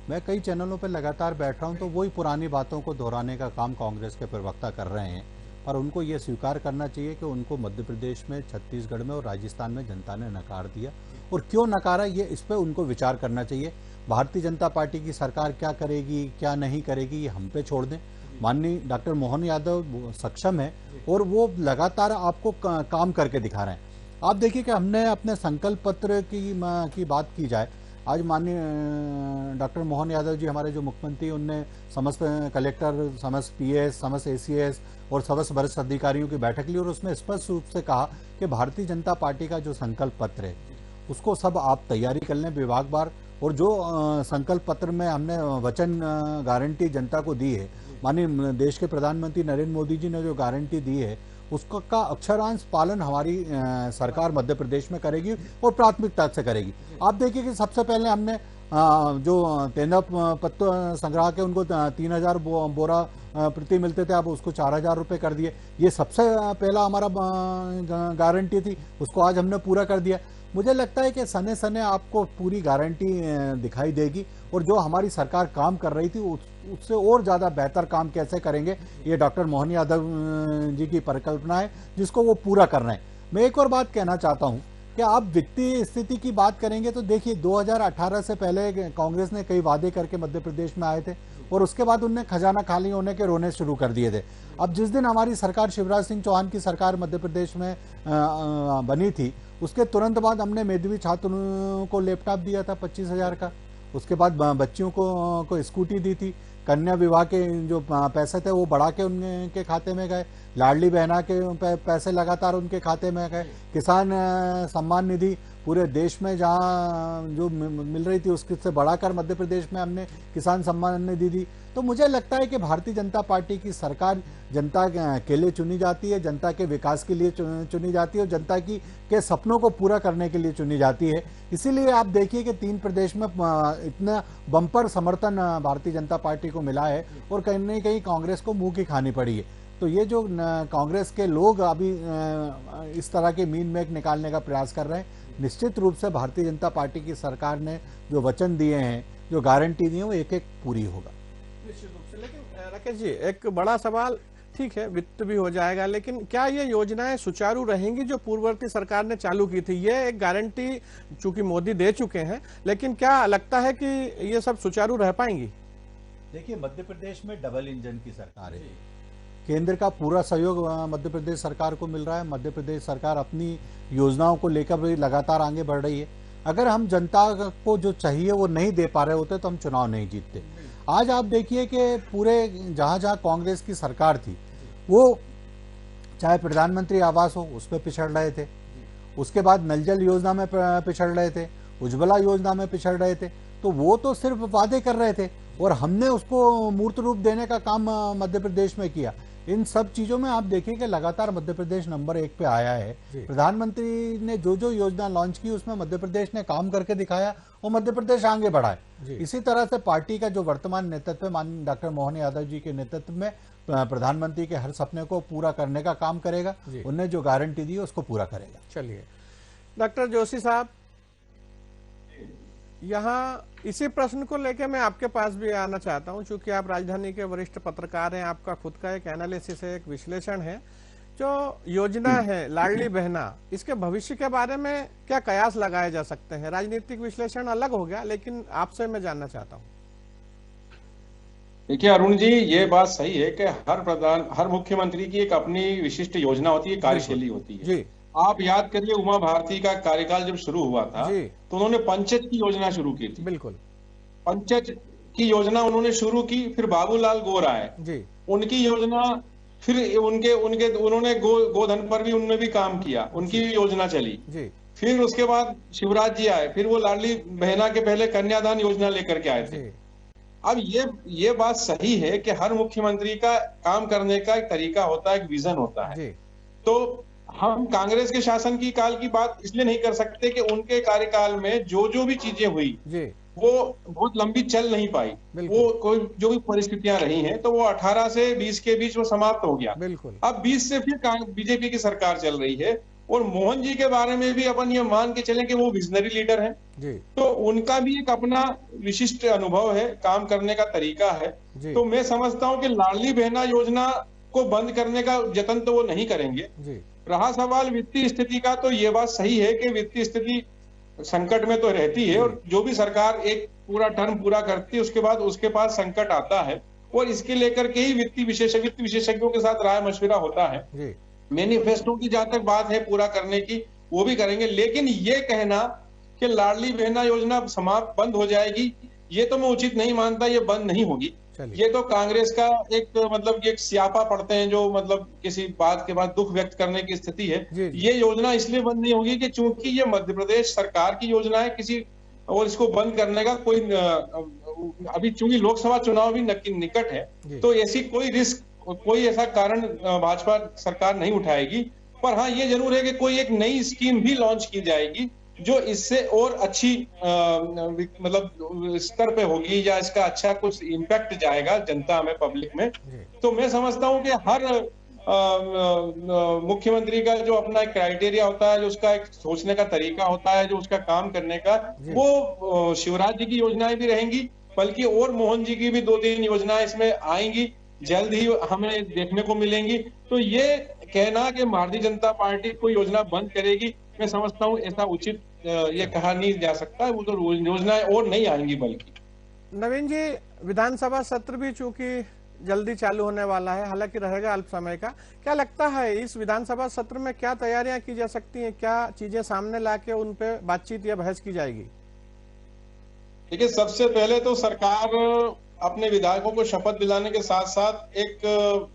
मैं कई चैनलों पर लगातार बैठ रहा हूँ तो वही पुरानी बातों को दोहराने का काम कांग्रेस के प्रवक्ता कर रहे हैं, पर उनको ये स्वीकार करना चाहिए कि उनको मध्य प्रदेश में, छत्तीसगढ़ में और राजस्थान में जनता ने नकार दिया, और क्यों नकारा ये इस पर उनको विचार करना चाहिए। भारतीय जनता पार्टी की सरकार क्या करेगी क्या नहीं करेगी ये हम पे छोड़ दें। माननीय डॉक्टर मोहन यादव सक्षम है और वो लगातार आपको काम करके दिखा रहे हैं। आप देखिए कि हमने अपने संकल्प पत्र की बात की जाए आज माननीय डॉक्टर मोहन यादव जी हमारे जो मुख्यमंत्री, उनने समस्त कलेक्टर, समस्त पीएस, समस्त एसीएस और समस्त वरिष्ठ अधिकारियों की बैठक ली और उसमें स्पष्ट रूप से कहा कि भारतीय जनता पार्टी का जो संकल्प पत्र है उसको सब आप तैयारी कर लें विभागवार, और जो संकल्प पत्र में हमने वचन गारंटी जनता को दी है, माननीय देश के प्रधानमंत्री नरेंद्र मोदी जी ने जो गारंटी दी है उसका अक्षरांश पालन हमारी सरकार मध्य प्रदेश में करेगी और प्राथमिकता से करेगी। आप देखिए कि सबसे पहले हमने जो तेंदुआ पत्तों संग्रह के उनको 3000 बोरा प्रति मिलते थे, अब उसको 4000 रुपये कर दिए। ये सबसे पहला हमारा गारंटी थी, उसको आज हमने पूरा कर दिया। मुझे लगता है कि सने सने आपको पूरी गारंटी दिखाई देगी और जो हमारी सरकार काम कर रही थी उससे और ज़्यादा बेहतर काम कैसे करेंगे, ये डॉक्टर मोहन यादव जी की परिकल्पना है जिसको वो पूरा कर रहे हैं। मैं एक और बात कहना चाहता हूँ कि आप वित्तीय स्थिति की बात करेंगे तो देखिए 2018 से पहले कांग्रेस ने कई वादे करके मध्य प्रदेश में आए थे और उसके बाद उनने खजाना खाली होने के रोने शुरू कर दिए थे। अब जिस दिन हमारी सरकार शिवराज सिंह चौहान की सरकार मध्य प्रदेश में बनी थी, उसके तुरंत बाद हमने मेधावी छात्रों को लैपटॉप दिया था 25,000 का, उसके बाद बच्चियों को स्कूटी दी थी, कन्या विवाह के जो पैसे थे वो बढ़ा के उनके खाते में गए, लाडली बहना के पैसे लगातार उनके खाते में गए, किसान सम्मान निधि पूरे देश में जहां जो मिल रही थी उसके से बढ़ाकर मध्य प्रदेश में हमने किसान सम्मान निधि दी। तो मुझे लगता है कि भारतीय जनता पार्टी की सरकार जनता के लिए चुनी जाती है, जनता के विकास के लिए चुनी जाती है और जनता के सपनों को पूरा करने के लिए चुनी जाती है। इसीलिए आप देखिए कि 3 प्रदेश में इतना बम्पर समर्थन भारतीय जनता पार्टी को मिला है और कहीं न कहीं कांग्रेस को मुंह की खानी पड़ी है। तो ये जो कांग्रेस के लोग अभी इस तरह के मीन मेक निकालने का प्रयास कर रहे हैं, निश्चित रूप से भारतीय जनता पार्टी की सरकार ने जो वचन दिए हैं, जो गारंटी दी है, वो एक एक पूरी होगा निश्चित रूप से। लेकिन राकेश जी, एक बड़ा सवाल, ठीक है वित्त भी हो जाएगा, लेकिन क्या ये योजनाएं सुचारू रहेंगी जो पूर्ववर्ती सरकार ने चालू की थी? ये एक गारंटी चूंकि मोदी दे चुके हैं, लेकिन क्या लगता है कि ये सब सुचारू रह पाएंगी? देखिए, मध्य प्रदेश में डबल इंजन की सरकार है, केंद्र का पूरा सहयोग मध्य प्रदेश सरकार को मिल रहा है। मध्य प्रदेश सरकार अपनी योजनाओं को लेकर भी लगातार आगे बढ़ रही है। अगर हम जनता को जो चाहिए वो नहीं दे पा रहे होते तो हम चुनाव नहीं जीतते। आज आप देखिए कि पूरे जहां जहां कांग्रेस की सरकार थी, वो चाहे प्रधानमंत्री आवास हो उस पर पिछड़ रहे थे, उसके बाद नल जल योजना में पिछड़ रहे थे, उज्ज्वला योजना में पिछड़ रहे थे। तो वो तो सिर्फ वादे कर रहे थे और हमने उसको मूर्त रूप देने का काम मध्य प्रदेश में किया। इन सब चीजों में आप देखिए कि लगातार मध्य प्रदेश नंबर 1 पे आया है। प्रधानमंत्री ने जो जो योजना लॉन्च की उसमें मध्य प्रदेश ने काम करके दिखाया और मध्य प्रदेश आगे बढ़ा है। इसी तरह से पार्टी का जो वर्तमान नेतृत्व है, माननीय डॉक्टर मोहन यादव जी के नेतृत्व में, प्रधानमंत्री के हर सपने को पूरा करने का काम करेगा। उन्हें जो गारंटी दी उसको पूरा करेगा। चलिए डॉक्टर जोशी साहब, यहाँ इसी प्रश्न को लेकर मैं आपके पास भी आना चाहता हूं, क्योंकि आप राजधानी के वरिष्ठ पत्रकार हैं, आपका खुद का एक एनालिसिस है, एक विश्लेषण है। जो योजना है लाडली बहना, इसके भविष्य के बारे में क्या कयास लगाए जा सकते हैं? राजनीतिक विश्लेषण अलग हो गया, लेकिन आपसे मैं जानना चाहता हूं। देखिए अरुण जी, ये बात सही है कि हर मुख्यमंत्री की एक अपनी विशिष्ट योजना होती है, कार्यशैली होती है जी। आप याद करिए, उमा भारती का कार्यकाल जब शुरू हुआ था तो उन्होंने पंचायत की योजना शुरू की थी। बिल्कुल, पंचायत की योजना उन्होंने शुरू की। फिर बाबूलाल गौर आए जी, उनकी योजना, फिर उन्होंने गोधन पर भी उन्होंने भी काम किया, उनकी भी योजना चली जी। फिर उसके बाद शिवराज जी आए, फिर वो लाडली बहना के पहले कन्यादान योजना लेकर के आए थे। अब ये बात सही है कि हर मुख्यमंत्री का काम करने का एक तरीका होता है, एक विजन होता है। तो हम कांग्रेस के शासन की काल की बात इसलिए नहीं कर सकते कि उनके कार्यकाल में जो भी चीजें हुई वो बहुत लंबी चल नहीं पाई। वो कोई जो भी परिस्थितियां रही हैं, तो वो 18 से 20 के बीच वो समाप्त हो गया। अब 20 से फिर बीजेपी की सरकार चल रही है। और मोहन जी के बारे में भी अपन ये मान के चलें कि वो विजनरी लीडर हैं, तो उनका भी एक अपना विशिष्ट अनुभव है, काम करने का तरीका है। तो मैं समझता हूं कि लाडली बहना योजना को बंद करने का जतन तो वो नहीं करेंगे। रहा सवाल वित्तीय स्थिति का, तो ये बात सही है कि वित्तीय स्थिति संकट में तो रहती है, और जो भी सरकार एक पूरा टर्म पूरा करती है उसके बाद उसके पास संकट आता है, और इसके लेकर के ही वित्त विशेषज्ञों के साथ राय मशविरा होता है। मैनिफेस्टो की जहां तक बात है पूरा करने की, वो भी करेंगे। लेकिन ये कहना कि लाडली बहना योजना समाप्त बंद हो जाएगी, ये तो मैं उचित नहीं मानता, ये बंद नहीं होगी। ये तो कांग्रेस का एक मतलब एक स्यापा पढ़ते हैं, जो मतलब किसी बात के बाद दुख व्यक्त करने की स्थिति है। ये योजना इसलिए बंद नहीं होगी कि चूंकि ये मध्य प्रदेश सरकार की योजना है, किसी और इसको बंद करने का कोई अभी चूंकि लोकसभा चुनाव भी निकट है, तो ऐसी कोई रिस्क, कोई ऐसा कारण भाजपा सरकार नहीं उठाएगी। पर हाँ, ये जरूर है कि कोई एक नई स्कीम भी लॉन्च की जाएगी जो इससे और अच्छी मतलब स्तर पे होगी, या इसका अच्छा कुछ इम्पैक्ट जाएगा जनता में, पब्लिक में। तो मैं समझता हूं कि हर मुख्यमंत्री का जो अपना एक क्राइटेरिया होता है, जो उसका एक सोचने का तरीका होता है, जो उसका काम करने का, वो शिवराज जी की योजनाएं भी रहेंगी, बल्कि और मोहन जी की भी 2-3 योजनाएं इसमें आएंगी, जल्द ही हमें देखने को मिलेंगी। तो ये कहना कि भारतीय जनता पार्टी कोई योजना बंद करेगी, मैं समझता हूँ ऐसा उचित ये कहा नहीं जा सकता। वो तो योजनाएं और नहीं आएंगी। बल्कि नवीन जी, विधानसभा सत्र भी चूंकि जल्दी चालू होने वाला है, हालांकि रहेगा अल्प समय का, क्या लगता है इस विधानसभा सत्र में क्या तैयारियां की जा सकती हैं, क्या चीजें सामने लाके उन पे बातचीत या बहस की जाएगी? देखिए, सबसे पहले तो सरकार अपने विधायकों को शपथ दिलाने के साथ साथ एक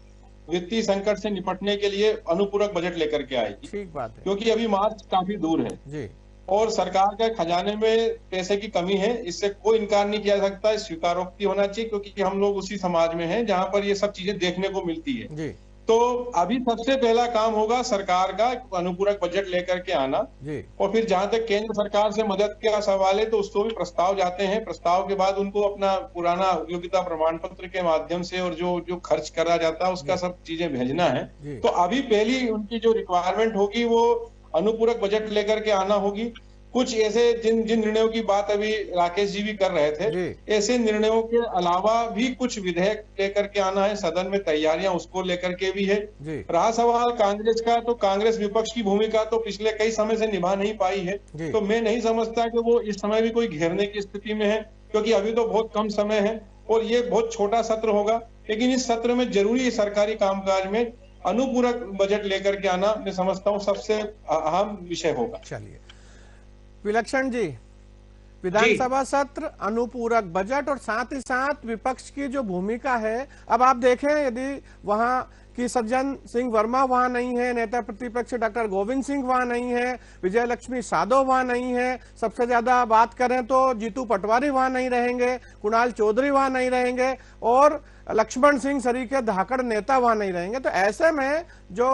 वित्तीय संकट से निपटने के लिए अनुपूरक बजट लेकर के आएगी। ठीक बात है, क्योंकि अभी मार्च काफी दूर है जी, और सरकार के खजाने में पैसे की कमी है, इससे कोई इनकार नहीं किया सकता, स्वीकारोक्ति होना चाहिए, क्योंकि हम लोग उसी समाज में हैं जहां पर ये सब चीजें देखने को मिलती है जी। तो अभी सबसे पहला काम होगा सरकार का अनुपूरक बजट लेकर के आना जी। और फिर जहां तक केंद्र सरकार से मदद का सवाल है तो उसको भी प्रस्ताव जाते हैं, प्रस्ताव के बाद उनको अपना पुराना उपयोगिता प्रमाण पत्र के माध्यम से और जो खर्च करा जाता है उसका सब चीजें भेजना है। तो अभी पहली उनकी जो रिक्वायरमेंट होगी वो अनुपूरक बजट लेकर के आना होगी। कुछ ऐसे जिन निर्णयों की बात अभी राकेश जी भी कर रहे थे, ऐसे निर्णयों के अलावा भी कुछ विधेयक लेकर के आना है, सदन में तैयारियां उसको लेकर के भी है। रहा सवाल कांग्रेस का, तो कांग्रेस विपक्ष की भूमिका तो पिछले कई समय से निभा नहीं पाई है, तो मैं नहीं समझता कि वो इस समय भी कोई घेरने की स्थिति में है, क्योंकि अभी तो बहुत कम समय है और ये बहुत छोटा सत्र होगा। लेकिन इस सत्र में जरूरी सरकारी कामकाज में अनुपूरक बजट लेकर के आना मैं समझता हूँ सबसे अहम विषय होगा। चलिए विलक्षण जी, विधानसभा सत्र, अनुपूरक बजट और साथ ही साथ विपक्ष की जो भूमिका है, अब आप देखें यदि वहां की सज्जन सिंह वर्मा वहां नहीं है, नेता प्रतिपक्ष डॉक्टर गोविंद सिंह वहां नहीं है, विजय लक्ष्मी साधो वहां नहीं है, सबसे ज्यादा बात करें तो जीतू पटवारी वहां नहीं रहेंगे, कुणाल चौधरी वहां नहीं रहेंगे और लक्ष्मण सिंह सरीखे धाकड़ नेता वहां नहीं रहेंगे। तो ऐसे में जो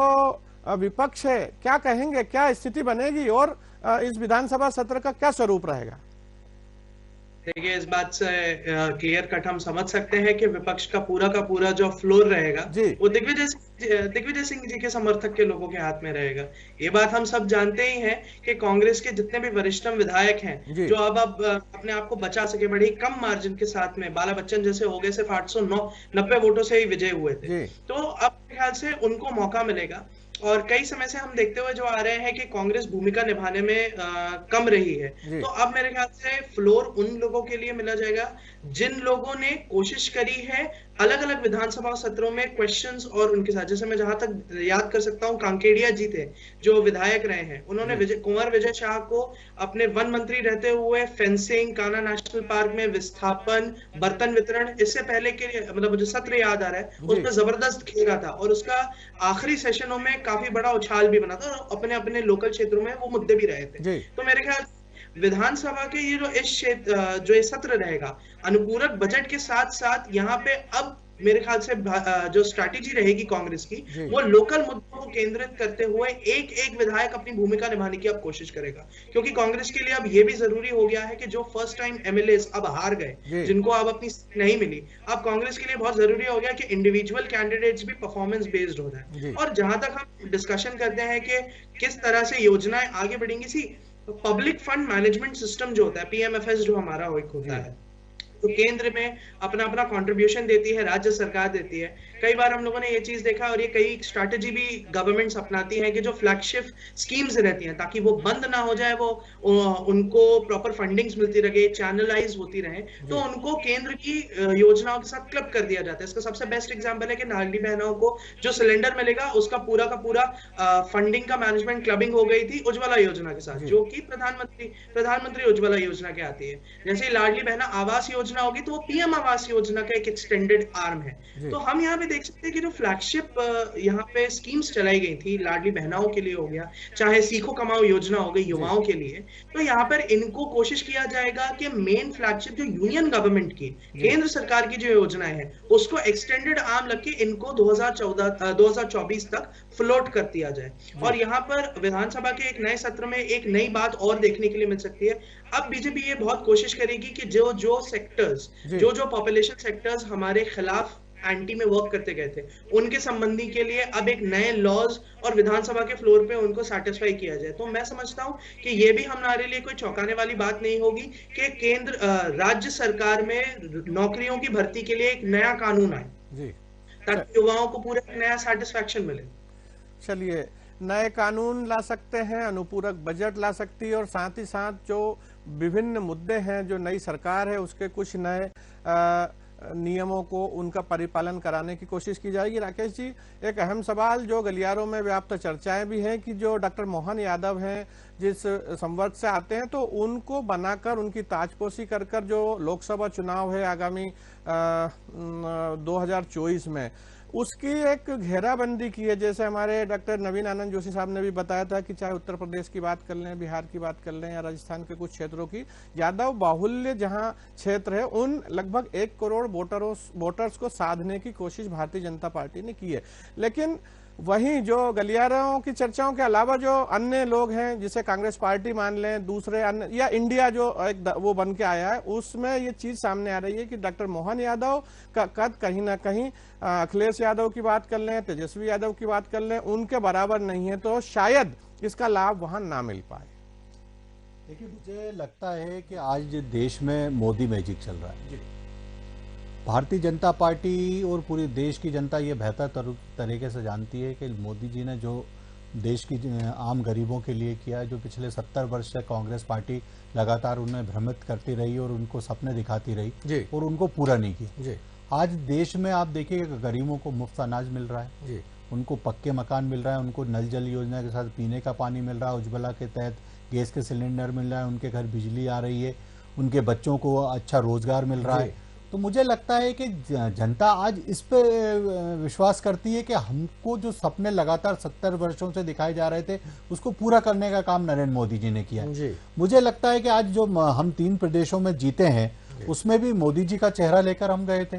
विपक्ष है क्या कहेंगे, क्या स्थिति बनेगी और इस विधानसभा सत्र का क्या स्वरूप रहेगा? देखिए, इस बात से क्लियर कट हम समझ सकते हैं कि विपक्ष का पूरा जो फ्लोर रहेगा वो दिग्विजय सिंह जी के समर्थक के लोगों के हाथ में रहेगा। ये बात हम सब जानते ही हैं कि कांग्रेस के जितने भी वरिष्ठतम विधायक हैं जो अब अपने आप को बचा सके बड़ी कम मार्जिन के साथ में, बाला बच्चन जैसे हो गए, सिर्फ 890 वोटों से ही विजय हुए थे, तो अब मेरे ख्याल से उनको मौका मिलेगा। और कई समय से हम देखते हुए जो आ रहे हैं कि कांग्रेस भूमिका निभाने में कम रही है, तो अब मेरे ख्याल से फ्लोर उन लोगों के लिए मिला जाएगा जिन लोगों ने कोशिश करी है अलग अलग विधानसभा सत्रों में क्वेश्चंस और उनके साथ, जैसे मैं जहां तक याद कर सकता हूं, कांकेडिया जी थे जो विधायक रहे हैं, उन्होंने कुंवर विजय शाह को अपने वन मंत्री रहते हुए फेंसिंग, कान्हा नेशनल पार्क में विस्थापन, बर्तन वितरण, इससे पहले के मतलब मुझे सत्र याद आ रहा है उसमें जबरदस्त घेरा था और उसका आखिरी सेशनों में काफी बड़ा उछाल भी बना था, अपने अपने लोकल क्षेत्रों में वो मुद्दे भी रहे थे। तो मेरे ख्याल विधानसभा के ये जो इस क्षेत्र जो ये सत्र रहेगा अनुपूरक बजट के साथ साथ यहाँ पे अब मेरे ख्याल से जो स्ट्रैटेजी रहेगी कांग्रेस की वो लोकल मुद्दों को केंद्रित करते हुए एक एक विधायक अपनी भूमिका निभाने की अब कोशिश करेगा, क्योंकि कांग्रेस के लिए अब ये भी जरूरी हो गया है कि जो फर्स्ट टाइम एमएलए अब हार गए, जिनको अब अपनी सीट नहीं मिली, अब कांग्रेस के लिए बहुत जरूरी हो गया कि इंडिविजुअल कैंडिडेट्स भी परफॉर्मेंस बेस्ड हो जाए। और जहां तक हम डिस्कशन करते हैं कि किस तरह से योजनाएं आगे बढ़ेंगी, पब्लिक फंड मैनेजमेंट सिस्टम जो होता है, पीएमएफएस जो हमारा एक होता है, तो केंद्र में अपना अपना कंट्रीब्यूशन देती है, राज्य सरकार देती है, कई बार हम लोगों ने ये चीज देखा और ये कई स्ट्रैटेजी भी गवर्नमेंट्स अपनाती हैं कि जो फ्लैगशिप स्कीम्स रहती हैं ताकि वो बंद ना हो जाए, वो उनको प्रॉपर फंडिंग्स मिलती रहे, चैनलाइज होती रहे, तो उनको केंद्र की योजनाओं के साथ क्लब कर दिया जाता है। इसका सबसे बेस्ट एग्जांपल है कि लाडली बहनों को जो सिलेंडर मिलेगा उसका पूरा का पूरा फंडिंग का मैनेजमेंट क्लबिंग हो गई थी उज्ज्वला योजना के साथ, जो कि प्रधानमंत्री उज्ज्वला योजना के आती है। जैसे ही लाडली बहना आवास योजना होगी तो वो पीएम आवास योजना का एक एक्सटेंडेड आर्म है। तो हम यहाँ पे देख सकते हैं कि जो फ्लैगशिप यहाँ पे स्कीम्स चलाई गई थी लाडली बहनाओं के लिए हो गया, चाहे सीखो कमाओ योजना हो गई युवाओं के लिए, तो यहाँ पर इनको कोशिश किया जाएगा कि मेन फ्लैगशिप जो यूनियन गवर्नमेंट की, केंद्र सरकार की जो योजनाएं हैं उसको एक्सटेंडेड आर्म लग के इनको 2024 तक फ्लोट कर दिया जाए। और यहाँ पर विधानसभा के एक नए सत्र में एक नई बात और देखने के लिए मिल सकती है। अब बीजेपी ये बहुत कोशिश करेगी कि जो सेक्टर्स, जो पॉपुलेशन सेक्टर्स हमारे खिलाफ एंटी में वर्क करते गए थे, उनके संबंधी के लिए अब एक नए लॉज और विधानसभा के फ्लोर पे उनको सेटिस्फाई किया जाए। तो मैं समझता हूं कि ये भी हमारे लिए कोई चौंकाने वाली बात नहीं होगी कि केंद्र राज्य सरकार में नौकरियों की भर्ती के लिए एक नया कानून आए ताकि युवाओं को पूरा एक नया सेटिस्फैक्शन मिले। चलिए, नए कानून ला सकते हैं, अनुपूरक बजट ला सकती है और साथ ही साथ जो विभिन्न मुद्दे हैं, जो नई सरकार है उसके कुछ नए नियमों को उनका परिपालन कराने की कोशिश की जाएगी। राकेश जी, एक अहम सवाल जो गलियारों में व्याप्त चर्चाएं भी हैं कि जो डॉक्टर मोहन यादव हैं जिस संवर्ग से आते हैं, तो उनको बनाकर उनकी ताजपोशी कर कर जो लोकसभा चुनाव है आगामी 2024 में उसकी एक घेराबंदी की है। जैसे हमारे डॉक्टर नवीन आनंद जोशी साहब ने भी बताया था कि चाहे उत्तर प्रदेश की बात कर लें, बिहार की बात कर लें या राजस्थान के कुछ क्षेत्रों की, यादव बाहुल्य जहां क्षेत्र है उन लगभग 1 करोड़ वोटर्स को साधने की कोशिश भारतीय जनता पार्टी ने की है। लेकिन वहीं जो गलियारों की चर्चाओं के अलावा जो अन्य लोग हैं, जिसे कांग्रेस पार्टी मान लें, दूसरे अन्य या इंडिया जो एक वो बन के आया है, उसमें ये चीज सामने आ रही है कि डॉक्टर मोहन यादव का कद कहीं ना कहीं अखिलेश यादव की बात कर लें, तेजस्वी यादव की बात कर लें, उनके बराबर नहीं है, तो शायद इसका लाभ वहां ना मिल पाए। देखिए, मुझे लगता है कि आज देश में मोदी मैजिक चल रहा है। भारतीय जनता पार्टी और पूरे देश की जनता ये बेहतर तरीके से जानती है कि मोदी जी ने जो देश की आम गरीबों के लिए किया, जो पिछले 70 वर्ष से कांग्रेस पार्टी लगातार उन्हें भ्रमित करती रही और उनको सपने दिखाती रही और उनको पूरा नहीं किया। आज देश में आप देखिए गरीबों को मुफ्त अनाज मिल रहा है, उनको पक्के मकान मिल रहा है, उनको नल जल योजना के साथ पीने का पानी मिल रहा है, उज्ज्वला के तहत गैस के सिलेंडर मिल रहा है, उनके घर बिजली आ रही है, उनके बच्चों को अच्छा रोजगार मिल रहा है। तो मुझे लगता है कि जनता आज इस पे विश्वास करती है कि हमको जो सपने लगातार 70 वर्षों से दिखाए जा रहे थे उसको पूरा करने का काम नरेंद्र मोदी जी ने किया। मुझे लगता है कि आज जो हम 3 प्रदेशों में जीते हैं उसमें भी मोदी जी का चेहरा लेकर हम गए थे,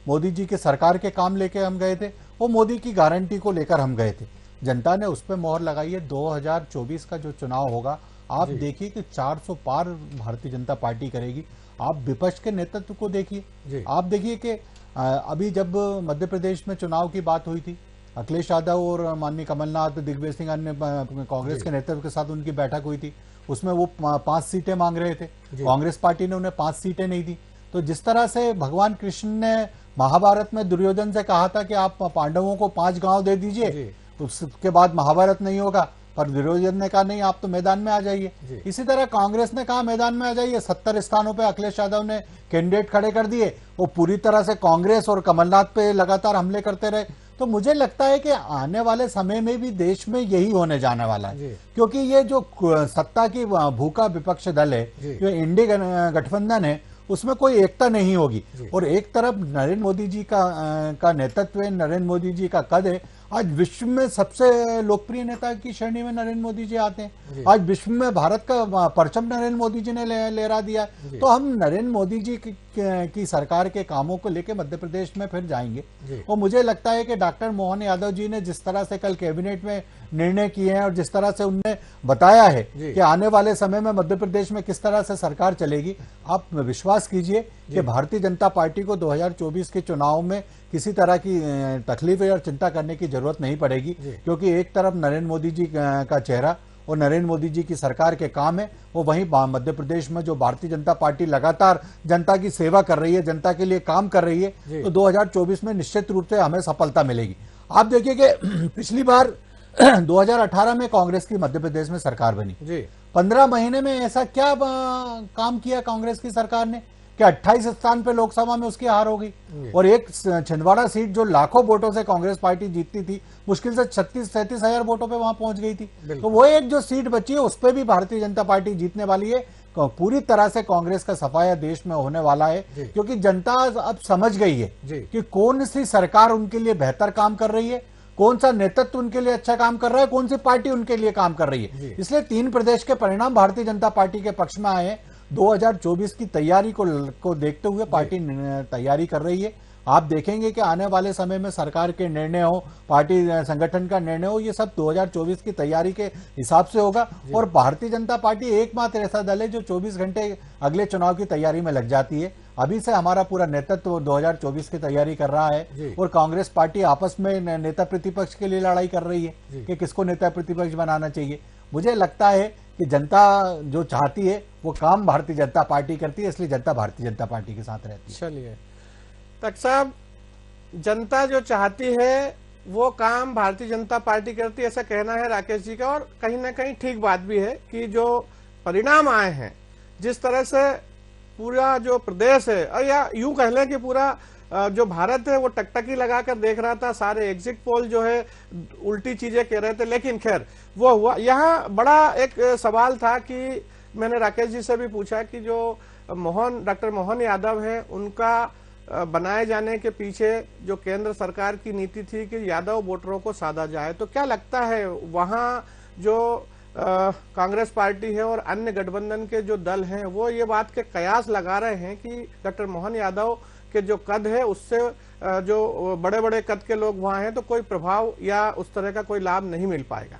मोदी जी के सरकार के काम लेकर हम गए थे, वो मोदी की गारंटी को लेकर हम गए थे। जनता ने उस पर मोहर लगाई है। 2024 का जो चुनाव होगा, आप देखिए कि 400 पार भारतीय जनता पार्टी करेगी। आप विपक्ष के नेतृत्व को देखिए, आप देखिए कि अभी जब मध्य प्रदेश में चुनाव की बात हुई थी, अखिलेश यादव और माननीय कमलनाथ, दिग्विजय सिंह अन्य कांग्रेस के नेतृत्व के साथ उनकी बैठक हुई थी, उसमें वो 5 सीटें मांग रहे थे, कांग्रेस पार्टी ने उन्हें 5 सीटें नहीं दी। तो जिस तरह से भगवान कृष्ण ने महाभारत में दुर्योधन से कहा था कि आप पांडवों को 5 गांव दे दीजिए, उसके बाद महाभारत नहीं होगा, पर दुर्योधन ने कहा नहीं, आप तो मैदान में आ जाइए। इसी तरह कांग्रेस ने कहा मैदान में आ जाइए। 70 स्थानों पे अखिलेश यादव ने कैंडिडेट खड़े कर दिए, वो पूरी तरह से कांग्रेस और कमलनाथ पे लगातार हमले करते रहे। तो मुझे लगता है कि आने वाले समय में भी देश में यही होने जाने वाला है, क्योंकि ये जो सत्ता की भूखा विपक्ष दल है, जो इंडिया गठबंधन है, उसमें कोई एकता नहीं होगी। और एक तरफ नरेंद्र मोदी जी का नेतृत्व है, नरेंद्र मोदी जी का कद है। आज विश्व में सबसे लोकप्रिय नेता की श्रेणी में नरेंद्र मोदी जी आते हैं। आज विश्व में भारत का परचम नरेंद्र मोदी जी ने लहरा दिया। तो हम नरेंद्र मोदी जी की सरकार के कामों को लेकर मध्य प्रदेश में फिर जाएंगे। और मुझे लगता है कि डॉक्टर मोहन यादव जी ने जिस तरह से कल कैबिनेट में निर्णय किए हैं और जिस तरह से उनने बताया है कि आने वाले समय में मध्य प्रदेश में किस तरह से सरकार चलेगी, आप विश्वास कीजिए कि भारतीय जनता पार्टी को 2024 के चुनाव में किसी तरह की तकलीफ और चिंता करने की जरूरत नहीं पड़ेगी, क्योंकि एक तरफ नरेंद्र मोदी जी का चेहरा और नरेंद्र मोदी जी की सरकार के काम है, वो वहीं मध्य प्रदेश में जो भारतीय जनता पार्टी लगातार जनता की सेवा कर रही है, जनता के लिए काम कर रही है, तो 2024 में निश्चित रूप से हमें सफलता मिलेगी। आप देखिए कि पिछली बार 2018 में कांग्रेस की मध्य प्रदेश में सरकार बनी जी। 15 महीने में ऐसा क्या काम किया कांग्रेस की सरकार ने कि 28 स्थान पे लोकसभा में उसकी हार हो गई, और एक छिंदवाड़ा सीट जो लाखों वोटों से कांग्रेस पार्टी जीतती थी, मुश्किल से 36-37 हजार वोटों पे वहां पहुंच गई थी। तो वो एक जो सीट बची है उस पर भी भारतीय जनता पार्टी जीतने वाली है। पूरी तरह से कांग्रेस का सफाया देश में होने वाला है, क्योंकि जनता अब समझ गई है कि कौन सी सरकार उनके लिए बेहतर काम कर रही है, कौन सा नेतृत्व उनके लिए अच्छा काम कर रहा है, कौन सी पार्टी उनके लिए काम कर रही है। इसलिए 3 प्रदेश के परिणाम भारतीय जनता पार्टी के पक्ष में आए हैं। 2024 की तैयारी को देखते हुए पार्टी तैयारी कर रही है। आप देखेंगे कि आने वाले समय में सरकार के निर्णय हो, पार्टी संगठन का निर्णय हो, ये सब 2024 की तैयारी के हिसाब से होगा। और भारतीय जनता पार्टी एकमात्र ऐसा दल है जो 24 घंटे अगले चुनाव की तैयारी में लग जाती है। अभी से हमारा पूरा नेतृत्व 2024 की तैयारी कर रहा है, और कांग्रेस पार्टी आपस में नेता प्रतिपक्ष के लिए लड़ाई कर रही है कि किसको नेता प्रतिपक्ष बनाना चाहिए। मुझे लगता है कि जनता जो चाहती है वो काम भारतीय जनता पार्टी करती है, इसलिए जनता भारतीय जनता पार्टी के साथ रहती है। चलिए तक साहब, जनता जो चाहती है वो काम भारतीय जनता पार्टी करती है, ऐसा कहना है राकेश जी का। और कहीं ना कहीं ठीक बात भी है कि जो परिणाम आए हैं, जिस तरह से पूरा जो प्रदेश है, और या यूं कह लें कि पूरा जो भारत है वो टकटकी लगाकर देख रहा था, सारे एग्जिट पोल जो है उल्टी चीजें कह रहे थे, लेकिन खैर वो हुआ। यहाँ बड़ा एक सवाल था कि मैंने राकेश जी से भी पूछा कि जो डॉक्टर मोहन यादव है, उनका बनाए जाने के पीछे जो केंद्र सरकार की नीति थी कि यादव वोटरों को साधा जाए, तो क्या लगता है वहाँ जो कांग्रेस पार्टी है और अन्य गठबंधन के जो दल हैं वो ये बात के कयास लगा रहे हैं कि डॉक्टर मोहन यादव के जो कद है उससे जो बड़े बड़े कद के लोग वहां हैं तो कोई प्रभाव या उस तरह का कोई लाभ नहीं मिल पाएगा?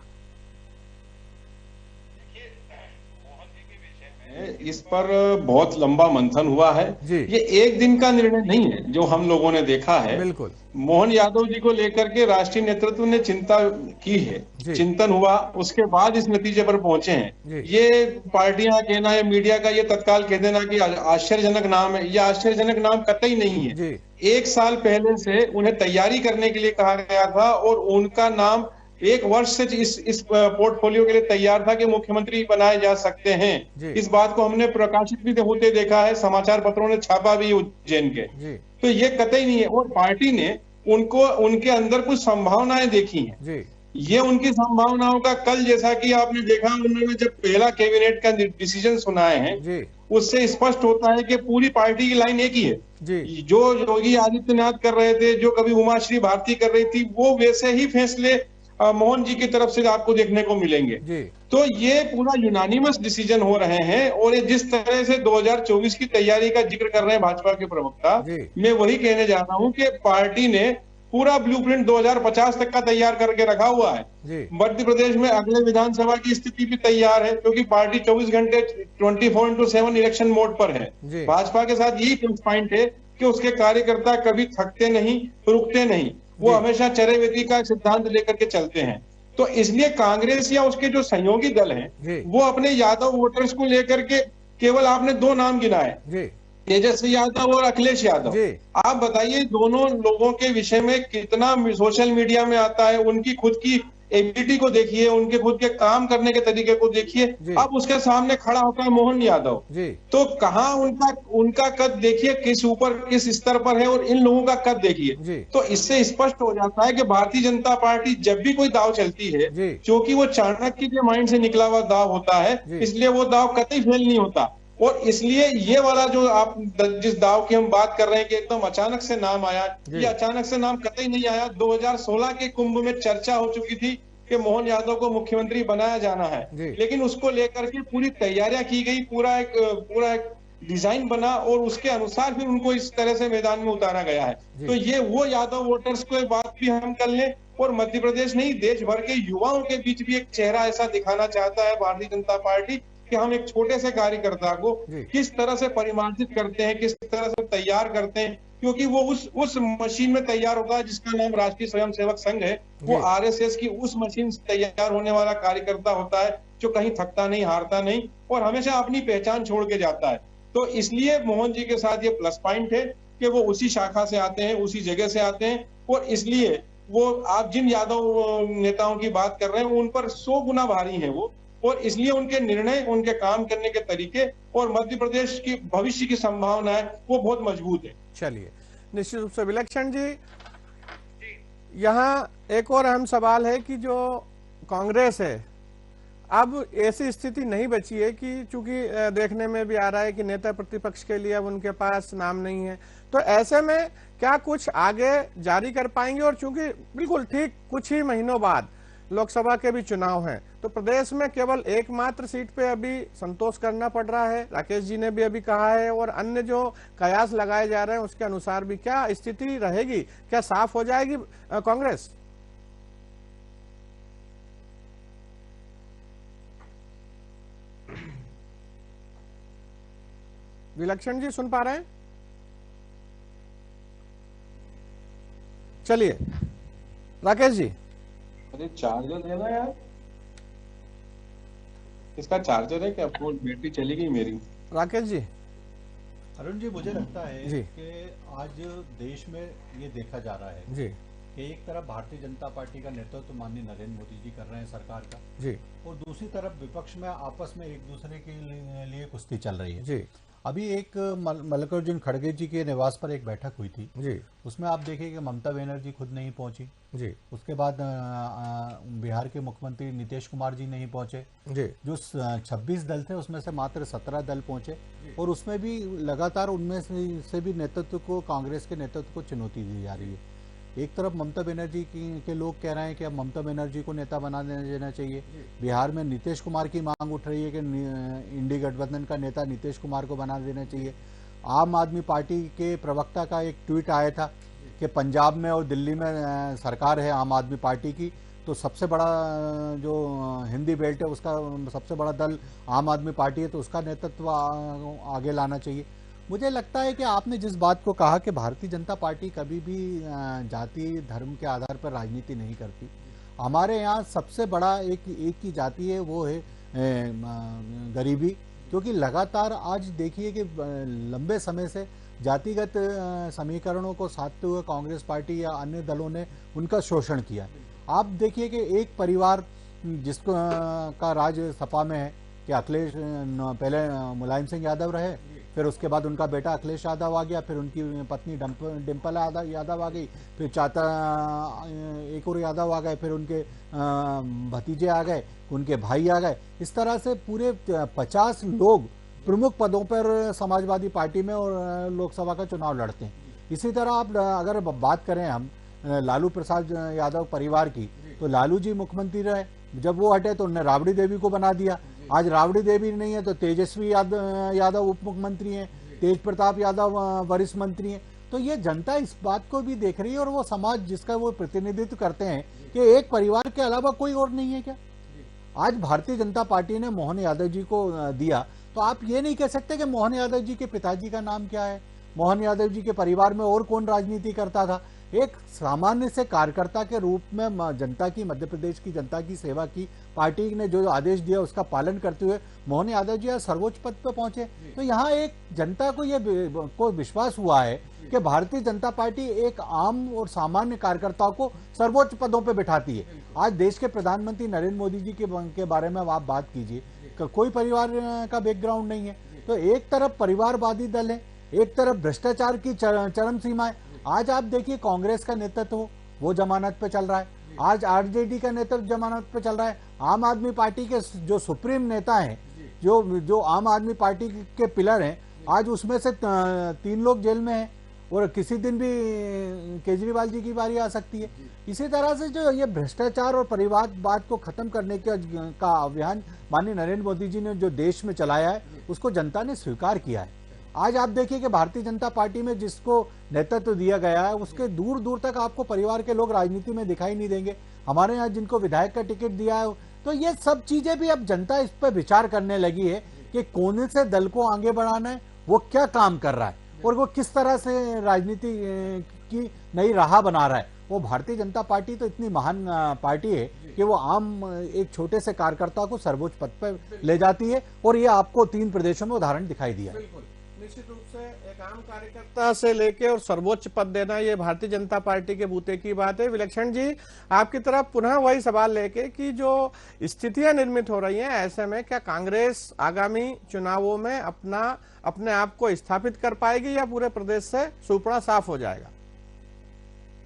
इस पर बहुत लंबा मंथन हुआ है। ये एक दिन का निर्णय नहीं है जो हम लोगों ने देखा है। बिल्कुल, मोहन यादव जी को लेकर के राष्ट्रीय नेतृत्व ने चिंता की है, चिंतन हुआ, उसके बाद इस नतीजे पर पहुंचे हैं। ये पार्टियां कहना है, मीडिया का ये तत्काल कह देना कि आश्चर्यजनक नाम है, यह आश्चर्यजनक नाम कतई नहीं है। 1 साल पहले से उन्हें तैयारी करने के लिए कहा गया था और उनका नाम 1 वर्ष से इस पोर्टफोलियो के लिए तैयार था कि मुख्यमंत्री बनाए जा सकते हैं। इस बात को हमने प्रकाशित भी होते देखा है, समाचार पत्रों ने छापा भी उज्जैन के। तो ये कतई नहीं है, और पार्टी ने उनको उनके अंदर कुछ संभावनाएं देखी हैं। ये उनकी संभावनाओं का कल जैसा कि आपने देखा, उन्होंने जब पहला कैबिनेट का डिसीजन सुनाए हैं उससे स्पष्ट होता है कि पूरी पार्टी की लाइन एक ही है। जो योगी आदित्यनाथ कर रहे थे, जो कभी उमाश्री भारती कर रही थी, वो वैसे ही फैसले मोहन जी की तरफ से आपको देखने को मिलेंगे। तो ये पूरा यूनानिमस डिसीजन हो रहे हैं। और ये जिस तरह से 2024 की तैयारी का जिक्र कर रहे हैं भाजपा के प्रवक्ता, मैं वही कहने जा रहा हूं कि पार्टी ने पूरा ब्लूप्रिंट 2050 तक का तैयार करके रखा हुआ है। मध्य प्रदेश में अगले विधानसभा की स्थिति भी तैयार है, क्योंकि पार्टी 24 घंटे 24/7 इलेक्शन मोड पर है। भाजपा के साथ यही प्लस पॉइंट है कि उसके कार्यकर्ता कभी थकते नहीं, रुकते नहीं, वो हमेशा चरैवेती का सिद्धांत लेकर के चलते हैं। तो इसलिए कांग्रेस या उसके जो सहयोगी दल हैं वो अपने यादव वोटर्स को लेकर के केवल आपने 2 नाम गिनाए, तेजस्वी यादव और अखिलेश यादव। आप बताइए दोनों लोगों के विषय में कितना सोशल मीडिया में आता है, उनकी खुद की एबिलिटी को देखिए, उनके खुद के काम करने के तरीके को देखिए। अब उसके सामने खड़ा होता है मोहन यादव, तो कहाँ उनका कद देखिए, किस स्तर पर है, और इन लोगों का कद देखिए। तो इससे स्पष्ट हो जाता है कि भारतीय जनता पार्टी जब भी कोई दाव चलती है, क्योंकि वो चाणक्य के माइंड से निकला हुआ दाव होता है, इसलिए वो दाव कतई फेल नहीं होता। और इसलिए ये वाला जो आप जिस दाव की हम बात कर रहे हैं कि एकदम अचानक से नाम आया, ये अचानक से नाम कतई नहीं आया। 2016 के कुंभ में चर्चा हो चुकी थी कि मोहन यादव को मुख्यमंत्री बनाया जाना है, लेकिन उसको लेकर के पूरी तैयारियां की गई, पूरा एक डिजाइन बना और उसके अनुसार फिर उनको इस तरह से मैदान में उतारा गया है। तो ये वो यादव वोटर्स को एक बात भी हम कर लें, और मध्य प्रदेश नहीं देश भर के युवाओं के बीच भी एक चेहरा ऐसा दिखाना चाहता है भारतीय जनता पार्टी कि हम एक छोटे से कार्यकर्ता को किस तरह से परिमार्जित करते हैं, किस तरह से तैयार करते हैं, क्योंकि वो उस मशीन में तैयार होता है जिसका नाम राष्ट्रीय स्वयंसेवक संघ है। वो आरएसएस की उस मशीन से तैयार होने वाला कार्यकर्ता होता है जो कहीं थकता नहीं, हारता नहीं और हमेशा अपनी पहचान छोड़ के जाता है। तो इसलिए मोहन जी के साथ ये प्लस पॉइंट है कि वो उसी शाखा से आते हैं, उसी जगह से आते हैं और इसलिए वो आप जिन यादव नेताओं की बात कर रहे हैं उन पर 100 गुना भारी है वो, और इसलिए उनके निर्णय, उनके काम करने के तरीके और मध्य प्रदेश की भविष्य की संभावना है वो बहुत मजबूत है। चलिए, निश्चित रूप से विलक्षण जी, यहाँ एक और अहम सवाल है कि जो कांग्रेस है, अब ऐसी स्थिति नहीं बची है कि चूंकि देखने में भी आ रहा है कि नेता प्रतिपक्ष के लिए अब उनके पास नाम नहीं है, तो ऐसे में क्या कुछ आगे जारी कर पाएंगे? और चूंकि बिल्कुल ठीक कुछ ही महीनों बाद लोकसभा के भी चुनाव हैं, तो प्रदेश में केवल एकमात्र सीट पे अभी संतोष करना पड़ रहा है, राकेश जी ने भी अभी कहा है, और अन्य जो कयास लगाए जा रहे हैं उसके अनुसार भी क्या स्थिति रहेगी? क्या साफ हो जाएगी कांग्रेस? विलक्षण जी सुन पा रहे हैं? चलिए राकेश जी। अरे चार्जर है ना यार, इसका चार्जर है क्या? फोन बैटरी चली गई मेरी। राकेश जी। अरुण जी, मुझे लगता है जी कि आज देश में ये देखा जा रहा है जी कि एक तरफ भारतीय जनता पार्टी का नेतृत्व माननीय नरेंद्र मोदी जी कर रहे हैं सरकार का जी, और दूसरी तरफ विपक्ष में आपस में एक दूसरे के लिए कुश्ती चल रही है जी। अभी एक मल्लिकार्जुन खड़गे जी के निवास पर एक बैठक हुई थी जी, उसमें आप देखिए कि ममता बनर्जी खुद नहीं पहुंची जी, उसके बाद बिहार के मुख्यमंत्री नीतीश कुमार जी नहीं पहुंचे जी। जो 26 दल थे उसमें से मात्र 17 दल पहुंचे और उसमें भी लगातार उनमें से भी नेतृत्व को, कांग्रेस के नेतृत्व को चुनौती दी जा रही है। एक तरफ ममता बनर्जी के लोग कह रहे हैं कि अब ममता बनर्जी को नेता बना देना चाहिए। बिहार में नीतीश कुमार की मांग उठ रही है कि इंडी गठबंधन का नेता नीतीश कुमार को बना देना चाहिए। आम आदमी पार्टी के प्रवक्ता का एक ट्वीट आया था कि पंजाब में और दिल्ली में सरकार है आम आदमी पार्टी की, तो सबसे बड़ा जो हिंदी बेल्ट है उसका सबसे बड़ा दल आम आदमी पार्टी है, तो उसका नेतृत्व आगे लाना चाहिए। मुझे लगता है कि आपने जिस बात को कहा कि भारतीय जनता पार्टी कभी भी जाति धर्म के आधार पर राजनीति नहीं करती। हमारे यहाँ सबसे बड़ा एक ही जाति है, वो है गरीबी, क्योंकि लगातार आज देखिए कि लंबे समय से जातिगत समीकरणों को साधते हुए कांग्रेस पार्टी या अन्य दलों ने उनका शोषण किया। आप देखिए कि एक परिवार जिसको का राज सपा में है कि अखिलेश पहले मुलायम सिंह यादव रहे, फिर उसके बाद उनका बेटा अखिलेश यादव आ गया, फिर उनकी पत्नी डिम्पल यादव आ गई, फिर चाचा एक और यादव आ गए, फिर उनके भतीजे आ गए, उनके भाई आ गए। इस तरह से पूरे 50 लोग प्रमुख पदों पर समाजवादी पार्टी में और लोकसभा का चुनाव लड़ते हैं। इसी तरह आप अगर बात करें हम लालू प्रसाद यादव परिवार की, तो लालू जी मुख्यमंत्री रहे, जब वो हटे तो उन्होंने राबड़ी देवी को बना दिया। आज राबड़ी देवी नहीं है तो तेजस्वी यादव उप मुख्यमंत्री हैं, तेज प्रताप यादव वरिष्ठ मंत्री हैं। तो ये जनता इस बात को भी देख रही है और वो समाज जिसका वो प्रतिनिधित्व करते हैं कि एक परिवार के अलावा कोई और नहीं है क्या। आज भारतीय जनता पार्टी ने मोहन यादव जी को दिया, तो आप ये नहीं कह सकते कि मोहन यादव जी के पिताजी का नाम क्या है, मोहन यादव जी के परिवार में और कौन राजनीति करता था। एक सामान्य से कार्यकर्ता के रूप में जनता की, मध्य प्रदेश की जनता की सेवा की, पार्टी ने जो आदेश दिया उसका पालन करते हुए मोहन यादव जी सर्वोच्च पद पर पहुंचे। तो यहाँ एक जनता को ये विश्वास हुआ है कि भारतीय जनता पार्टी एक आम और सामान्य कार्यकर्ताओं को सर्वोच्च पदों पर बिठाती है। आज देश के प्रधानमंत्री नरेंद्र मोदी जी के बारे में आप बात कीजिए, कोई परिवार का बैकग्राउंड नहीं है। तो एक तरफ परिवारवादी दल है, एक तरफ भ्रष्टाचार की चरम सीमा है। आज आप देखिए कांग्रेस का नेतृत्व वो जमानत पे चल रहा है, आज आरजेडी का नेतृत्व जमानत पे चल रहा है। आम आदमी पार्टी के जो सुप्रीम नेता हैं, जो आम आदमी पार्टी के पिलर हैं, आज उसमें से 3 लोग जेल में हैं और किसी दिन भी केजरीवाल जी की बारी आ सकती है। इसी तरह से जो ये भ्रष्टाचार और परिवारवाद को खत्म करने का अभियान माननीय नरेंद्र मोदी जी ने जो देश में चलाया है, उसको जनता ने स्वीकार किया है। आज आप देखिए कि भारतीय जनता पार्टी में जिसको नेतृत्व दिया गया है, उसके दूर दूर तक आपको परिवार के लोग राजनीति में दिखाई नहीं देंगे। हमारे यहाँ जिनको विधायक का टिकट दिया है, तो ये सब चीजें भी अब जनता इस पर विचार करने लगी है कि कौन से दल को आगे बढ़ाना है, वो क्या काम कर रहा है और वो किस तरह से राजनीति की नई राह बना रहा है। वो भारतीय जनता पार्टी तो इतनी महान पार्टी है कि वो आम एक छोटे से कार्यकर्ता को सर्वोच्च पद पर ले जाती है, और ये आपको 3 प्रदेशों में उदाहरण दिखाई दिया है। बिल्कुल, निश्चित रूप से एक आम कार्यकर्ता से लेके और सर्वोच्च पद देना, ये भारतीय जनता पार्टी के बूते की बात है। विलक्षण जी, आपकी तरफ पुनः वही सवाल लेके कि जो स्थितियां निर्मित हो रही हैं, ऐसे में क्या कांग्रेस आगामी चुनावों में अपने आप को स्थापित कर पाएगी या पूरे प्रदेश से सुपड़ा साफ हो जाएगा?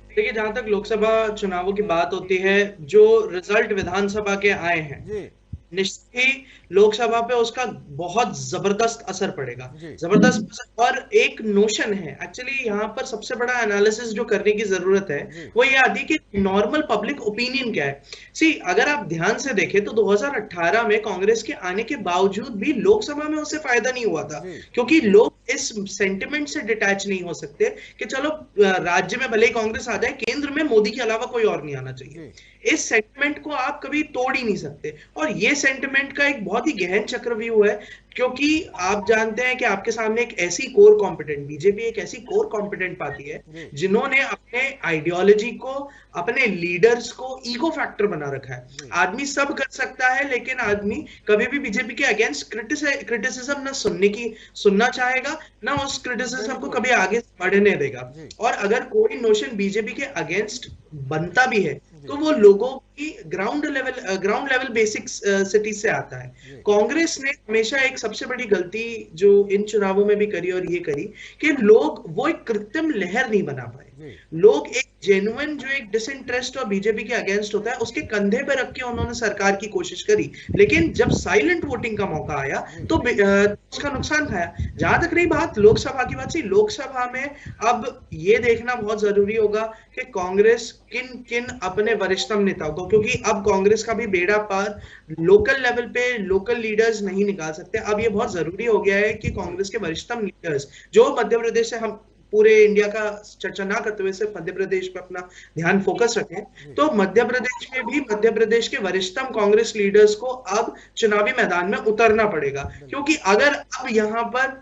देखिए, जहां तक लोकसभा चुनावों की बात होती है, जो रिजल्ट विधानसभा के आए हैं जी, निश्चित ही लोकसभा पे उसका बहुत जबरदस्त असर पड़ेगा, जबरदस्त असर। और एक नोशन है एक्चुअली यहाँ पर सबसे बड़ा एनालिसिस जो करने की जरूरत है वो ये आती है कि नॉर्मल पब्लिक ओपिनियन क्या है। सी, अगर आप ध्यान से देखें तो 2018 में कांग्रेस के आने के बावजूद भी लोकसभा में उससे फायदा नहीं हुआ था, क्योंकि लोग इस सेंटिमेंट से डिटैच नहीं हो सकते कि चलो राज्य में भले ही कांग्रेस आ जाए, केंद्र में मोदी के अलावा कोई और नहीं आना चाहिए। इस सेंटिमेंट को आप कभी तोड़ ही नहीं सकते, और ये सेंटिमेंट का एक बहुत ही गहन चक्रव्यूह है, क्योंकि आप जानते हैं कि आपके सामने एक ऐसी कोर कॉम्पिटेंट बीजेपी, एक ऐसी कोर कॉम्पिटेंट पार्टी है जिन्होंने अपने आइडियोलॉजी को, अपने लीडर्स को ईगो फैक्टर बना रखा है। आदमी सब कर सकता है, लेकिन आदमी कभी भी बीजेपी के अगेंस्ट क्रिटिसिज्म ना सुनना चाहेगा, ना उस क्रिटिसिज्म को कभी आगे बढ़ने देगा। और अगर कोई नोशन बीजेपी के अगेंस्ट बनता भी है तो वो लोगों की ग्राउंड लेवल बेसिक सिटी से आता है। कांग्रेस ने हमेशा एक सबसे बड़ी गलती जो इन चुनावों में भी करी और ये करी कि लोग वो एक कृत्रिम लहर नहीं बना पाए। लोग एक जेन्युइन जो एक डिसइंटरेस्ट और बीजेपी के अगेंस्ट होता है उसके कंधे पे रख के उन्होंने सरकार की कोशिश करी, लेकिन जब साइलेंट वोटिंग का मौका आया तो उसका नुकसान खाया। जहां तक रही बात लोकसभा की बात, लोकसभा में अब ये देखना बहुत जरूरी होगा कि कांग्रेस किन किन अपने वरिष्ठतम नेताओं को, क्योंकि अब कांग्रेस का भी बेड़ा पार लोकल लेवल पे लोकल लीडर्स नहीं निकाल सकते। अब ये बहुत जरूरी हो गया है कि कांग्रेस के वरिष्ठतम लीडर्स जो मध्य प्रदेश से, हम पूरे इंडिया का चर्चा ना करते हुए सिर्फ मध्य प्रदेश पे अपना ध्यान फोकस रखें, तो मध्य प्रदेश में भी मध्य प्रदेश के वरिष्ठतम कांग्रेस लीडर्स को अब चुनावी मैदान में उतरना पड़ेगा, क्योंकि अगर अब यहाँ पर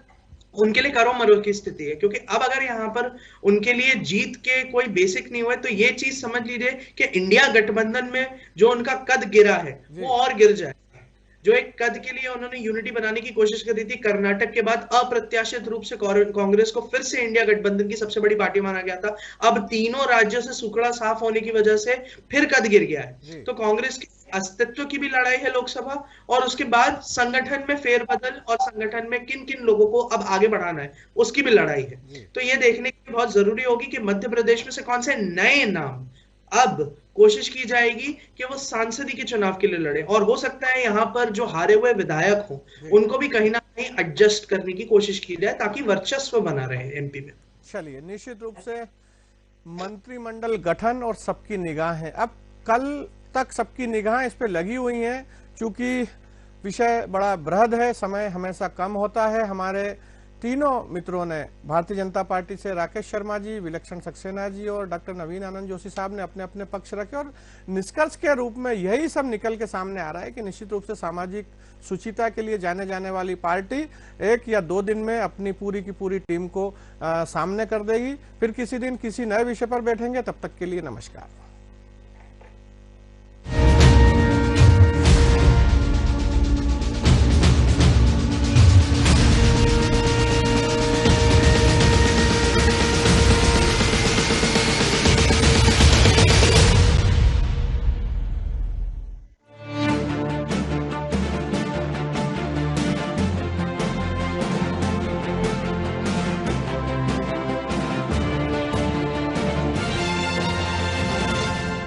उनके लिए करो मरो की स्थिति है, क्योंकि अब अगर यहाँ पर उनके लिए जीत के कोई बेसिक नहीं हुए तो ये चीज समझ लीजिए कि इंडिया गठबंधन में जो उनका कद गिरा है वो और गिर जाए। जो एक कद के लिए उन्होंने यूनिटी बनाने की कोशिश करी थी, कर्नाटक के बाद अप्रत्याशित रूप से कांग्रेस को फिर से इंडिया गठबंधन की सबसे बड़ी पार्टी माना गया था। अब तीनों राज्यों से सुखड़ा साफ होने की वजह से फिर कद गिर गया है। तो कांग्रेस की अस्तित्व की भी लड़ाई है लोकसभा, और उसके बाद संगठन में फेरबदल और संगठन में किन किन लोगों को अब आगे बढ़ाना है उसकी भी लड़ाई है। तो ये देखने की बहुत जरूरी होगी कि मध्य प्रदेश में से कौन से नए नाम अब कोशिश की जाएगी कि वो सांसदी के चुनाव के लिए लड़े, और हो सकता है यहाँ पर जो हारे हुए विधायक हों उनको भी कहीं ना कहीं एडजस्ट करने की कोशिश की जाए ताकि वर्चस्व बना रहे एमपी में। चलिए, निश्चित रूप से मंत्रिमंडल गठन और सबकी निगाहें, अब कल तक सबकी निगाहें इस पे लगी हुई हैं, चूंकि विषय बड़ा बृहद है, समय हमेशा कम होता है। हमारे तीनों मित्रों ने, भारतीय जनता पार्टी से राकेश शर्मा जी, विलक्षण सक्सेना जी और डॉक्टर नवीन आनंद जोशी साहब ने अपने अपने पक्ष रखे, और निष्कर्ष के रूप में यही सब निकल के सामने आ रहा है कि निश्चित रूप से सामाजिक सुचिता के लिए जाने जाने वाली पार्टी 1 या 2 दिन में अपनी पूरी की पूरी टीम को सामने कर देगी। फिर किसी दिन किसी नए विषय पर बैठेंगे, तब तक के लिए नमस्कार।